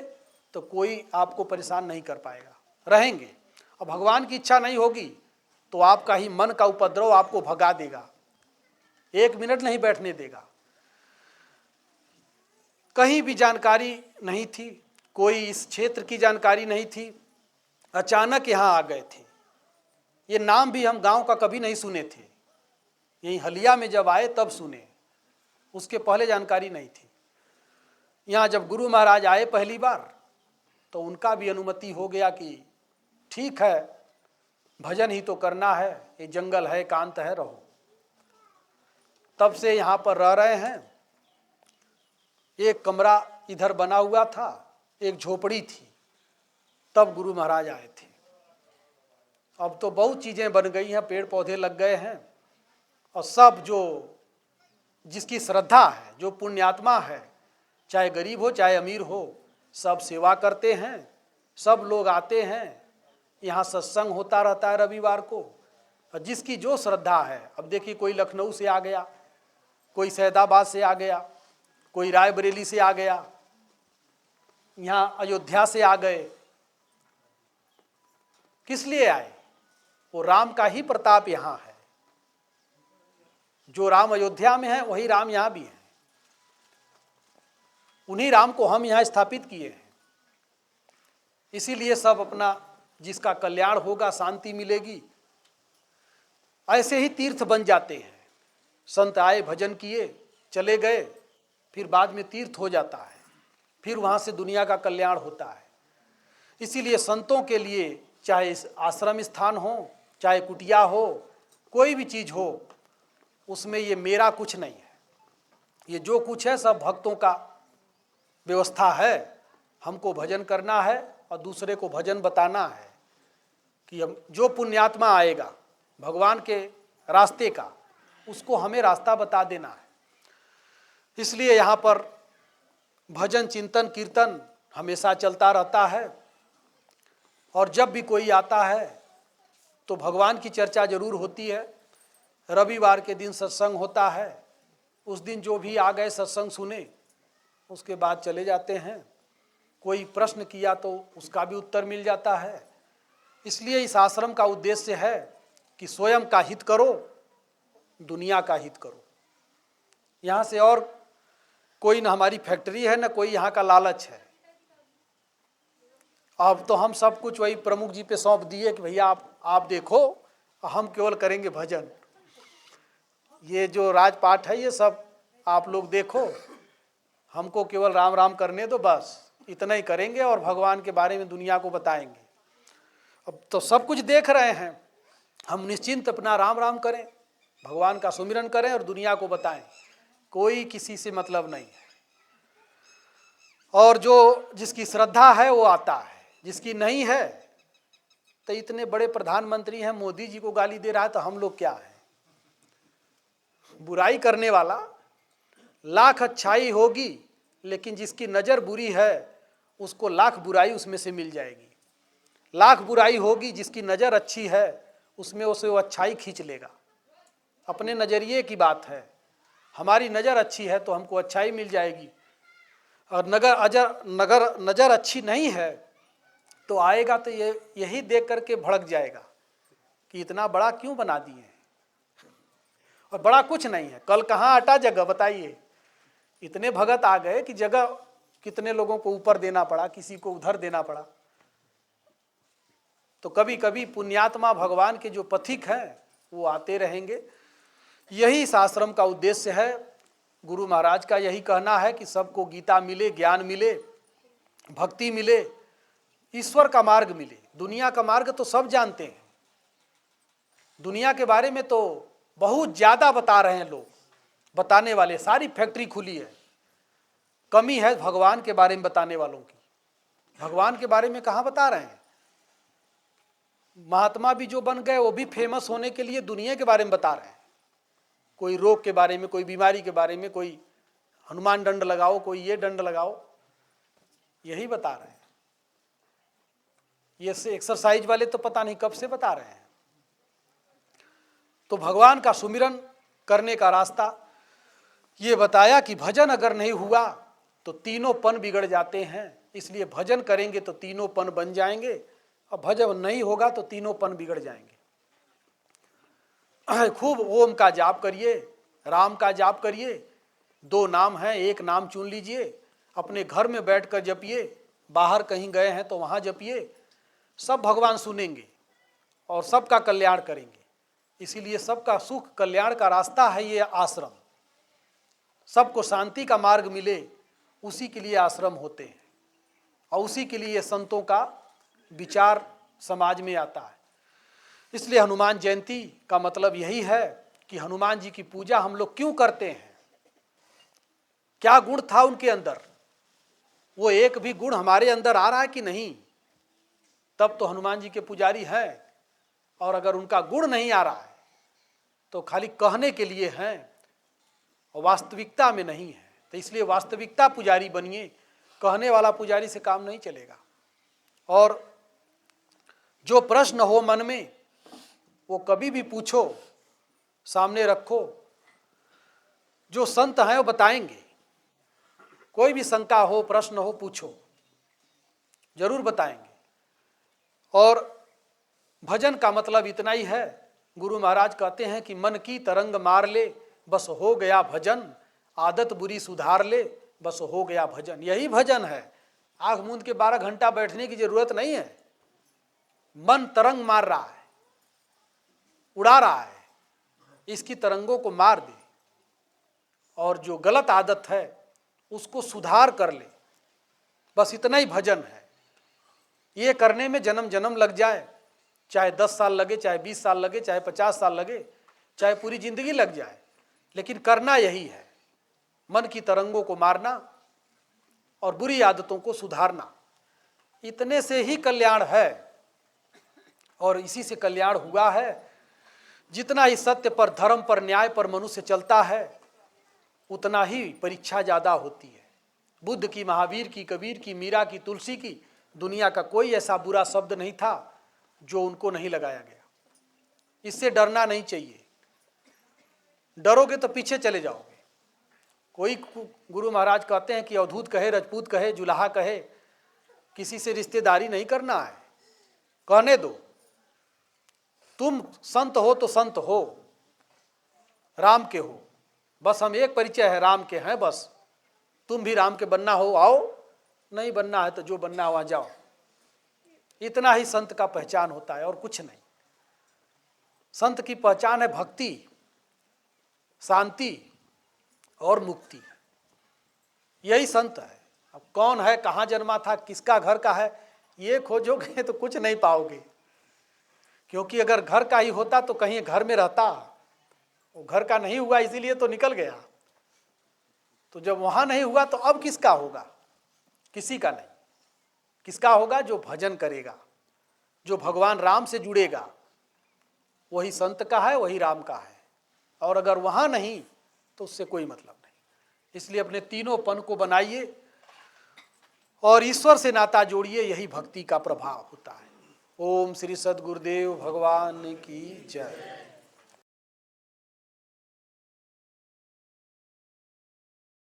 तो कोई आपको परेशान नहीं कर पाएगा, रहेंगे। और भगवान की इच्छा नहीं होगी तो आपका ही मन का उपद्रव आपको भगा देगा, 1 मिनट नहीं बैठने देगा। कहीं भी जानकारी नहीं थी, कोई इस क्षेत्र की जानकारी नहीं थी, अचानक यहाँ आ गए थे। ये नाम भी हम गांव का कभी नहीं सुने थे, यहीं हलिया में जब आए तब सुने, उसके पहले जानकारी नहीं थी। यहाँ जब गुरु महाराज आए पहली बार तो उनका भी अनुमति हो गया कि ठीक है, भजन ही तो करना है, ये जंगल है, एकांत है, रहो। तब से यहाँ पर रह रहे हैं। एक कमरा इधर बना हुआ था, एक झोपड़ी थी, तब गुरु महाराज आए थे। अब तो बहुत चीज़ें बन गई हैं, पेड़ पौधे लग गए हैं, और सब जो जिसकी श्रद्धा है, जो पुण्यात्मा है, चाहे गरीब हो चाहे अमीर हो, सब सेवा करते हैं। सब लोग आते हैं, यहाँ सत्संग होता रहता है रविवार को। और जिसकी जो श्रद्धा है, अब देखिए कोई लखनऊ से आ गया, कोई सैदाबाद से आ गया, कोई रायबरेली से आ गया, यहाँ अयोध्या से आ गए। किस लिए आए? वो राम का ही प्रताप यहाँ है। जो राम अयोध्या में है वही राम यहाँ भी है। उन्हीं राम को हम यहाँ स्थापित किए हैं। इसीलिए सब अपना जिसका कल्याण होगा, शांति मिलेगी। ऐसे ही तीर्थ बन जाते हैं। संत आए, भजन किए, चले गए, फिर बाद में तीर्थ हो जाता है, फिर वहाँ से दुनिया का कल्याण होता है। इसीलिए संतों के लिए चाहे आश्रम स्थान हो, चाहे कुटिया हो, कोई भी चीज़ हो, उसमें ये मेरा कुछ नहीं है। ये जो कुछ है सब भक्तों का व्यवस्था है। हमको भजन करना है और दूसरे को भजन बताना है कि हम जो पुण्यात्मा आएगा भगवान के रास्ते का, उसको हमें रास्ता बता देना है। इसलिए यहाँ पर भजन, चिंतन, कीर्तन हमेशा चलता रहता है। और जब भी कोई आता है तो भगवान की चर्चा जरूर होती है। रविवार के दिन सत्संग होता है, उस दिन जो भी आ गए सत्संग सुने, उसके बाद चले जाते हैं। कोई प्रश्न किया तो उसका भी उत्तर मिल जाता है। इसलिए इस आश्रम का उद्देश्य है कि स्वयं का हित करो, दुनिया का हित करो। यहाँ से और कोई न हमारी फैक्ट्री है, न कोई यहाँ का लालच है। अब तो हम सब कुछ वही प्रमुख जी पे सौंप दिए कि भैया आप देखो, हम केवल करेंगे भजन। ये जो राजपाट है ये सब आप लोग देखो, हमको केवल राम राम करने दो, बस इतना ही करेंगे और भगवान के बारे में दुनिया को बताएंगे। अब तो सब कुछ देख रहे हैं, हम निश्चिंत अपना राम राम करें, भगवान का सुमिरन करें और दुनिया को बताएं। कोई किसी से मतलब नहीं है। और जो जिसकी श्रद्धा है वो आता है, जिसकी नहीं है तो इतने बड़े प्रधानमंत्री हैं, मोदी जी को गाली दे रहा है तो हम लोग क्या हैं। बुराई करने वाला लाख अच्छाई होगी, लेकिन जिसकी नज़र बुरी है उसको लाख बुराई उसमें से मिल जाएगी। लाख बुराई होगी, जिसकी नज़र अच्छी है उसमें उसे वो अच्छाई खींच लेगा। अपने नज़रिए की बात है। हमारी नज़र अच्छी है तो हमको अच्छाई मिल जाएगी, और नज़र अच्छी नहीं है तो आएगा तो यही देख करके भड़क जाएगा कि इतना बड़ा क्यों बना दिए, और बड़ा कुछ नहीं है। कल कहाँ अटा जगह, बताइए। इतने भगत आ गए कि जगह कितने लोगों को ऊपर देना पड़ा, किसी को उधर देना पड़ा। तो कभी कभी पुण्यात्मा भगवान के जो पथिक हैं वो आते रहेंगे। यही इस आश्रम का उद्देश्य है। गुरु महाराज का यही कहना है कि सबको गीता मिले, ज्ञान मिले, भक्ति मिले, ईश्वर का मार्ग मिले। दुनिया का मार्ग तो सब जानते हैं, दुनिया के बारे में तो बहुत ज़्यादा बता रहे हैं लोग, बताने वाले सारी फैक्ट्री खुली है। कमी है भगवान के बारे में बताने वालों की। भगवान के बारे में कहाँ बता रहे हैं। महात्मा भी जो बन गए वो भी फेमस होने के लिए दुनिया के बारे में बता रहे हैं। कोई रोग के बारे में, कोई बीमारी के बारे में, कोई हनुमान दंड लगाओ, कोई ये दंड लगाओ, यही बता रहे हैं। ये से एक्सरसाइज वाले तो पता नहीं कब से बता रहे हैं। तो भगवान का सुमिरन करने का रास्ता ये बताया कि भजन अगर नहीं हुआ तो तीनों पन बिगड़ जाते हैं। इसलिए भजन करेंगे तो तीनों पन बन जाएंगे, और भजन नहीं होगा तो तीनों पन बिगड़ जाएंगे। खूब ओम का जाप करिए, राम का जाप करिए। 2 नाम हैं, एक नाम चुन लीजिए, अपने घर में बैठकर जपिए, बाहर कहीं गए हैं तो वहाँ जपिए। सब भगवान सुनेंगे और सबका कल्याण करेंगे। इसीलिए सबका सुख कल्याण का रास्ता है ये आश्रम। सबको शांति का मार्ग मिले, उसी के लिए आश्रम होते हैं, और उसी के लिए संतों का विचार समाज में आता है। इसलिए हनुमान जयंती का मतलब यही है कि हनुमान जी की पूजा हम लोग क्यों करते हैं, क्या गुण था उनके अंदर, वो एक भी गुण हमारे अंदर आ रहा है कि नहीं, तब तो हनुमान जी के पुजारी हैं। और अगर उनका गुण नहीं आ रहा है तो खाली कहने के लिए हैं और वास्तविकता में नहीं है। तो इसलिए वास्तविकता पुजारी बनिए, कहने वाला पुजारी से काम नहीं चलेगा। और जो प्रश्न हो मन में वो कभी भी पूछो, सामने रखो। जो संत हैं वो बताएंगे। कोई भी शंका हो, प्रश्न हो, पूछो, जरूर बताएंगे। और भजन का मतलब इतना ही है। गुरु महाराज कहते हैं कि मन की तरंग मार ले, बस हो गया भजन, आदत बुरी सुधार ले, बस हो गया भजन। यही भजन है। आँख मूंद के 12 घंटा बैठने की जरूरत नहीं है। मन तरंग मार रहा है, उड़ा रहा है, इसकी तरंगों को मार दे और जो गलत आदत है उसको सुधार कर ले। बस इतना ही भजन है। ये करने में जन्म जन्म लग जाए, चाहे 10 साल लगे, चाहे 20 साल लगे, चाहे 50 साल लगे, चाहे पूरी जिंदगी लग जाए, लेकिन करना यही है, मन की तरंगों को मारना और बुरी आदतों को सुधारना। इतने से ही कल्याण है और इसी से कल्याण हुआ है। जितना ही सत्य पर, धर्म पर, न्याय पर मनुष्य चलता है उतना ही परीक्षा ज़्यादा होती है। बुद्ध की, महावीर की, कबीर की, मीरा की, तुलसी की, दुनिया का कोई ऐसा बुरा शब्द नहीं था जो उनको नहीं लगाया गया। इससे डरना नहीं चाहिए। डरोगे तो पीछे चले जाओगे। कोई गुरु महाराज कहते हैं कि अवधूत कहे, राजपूत कहे, जुलाहा कहे, किसी से रिश्तेदारी नहीं करना है, कहने दो। तुम संत हो तो संत हो, राम के हो, बस हम एक परिचय है, राम के हैं बस। तुम भी राम के बनना हो आओ, नहीं बनना है तो जो बनना है वहाँ जाओ। इतना ही संत का पहचान होता है और कुछ नहीं। संत की पहचान है भक्ति, शांति और मुक्ति। यही संत है। अब कौन है, कहाँ जन्मा था, किसका घर का है, ये खोजोगे तो कुछ नहीं पाओगे। क्योंकि अगर घर का ही होता तो कहीं घर में रहता, वो घर का नहीं हुआ इसीलिए तो निकल गया। तो जब वहाँ नहीं हुआ तो अब किसका होगा? किसी का नहीं। किसका होगा? जो भजन करेगा, जो भगवान राम से जुड़ेगा, वही संत का है, वही राम का है। और अगर वहाँ नहीं तो उससे कोई मतलब नहीं। इसलिए अपने तीनों पन को बनाइए और ईश्वर से नाता जोड़िए, यही भक्ति का प्रभाव होता है। ओम श्री सद्गुरुदेव भगवान की जय।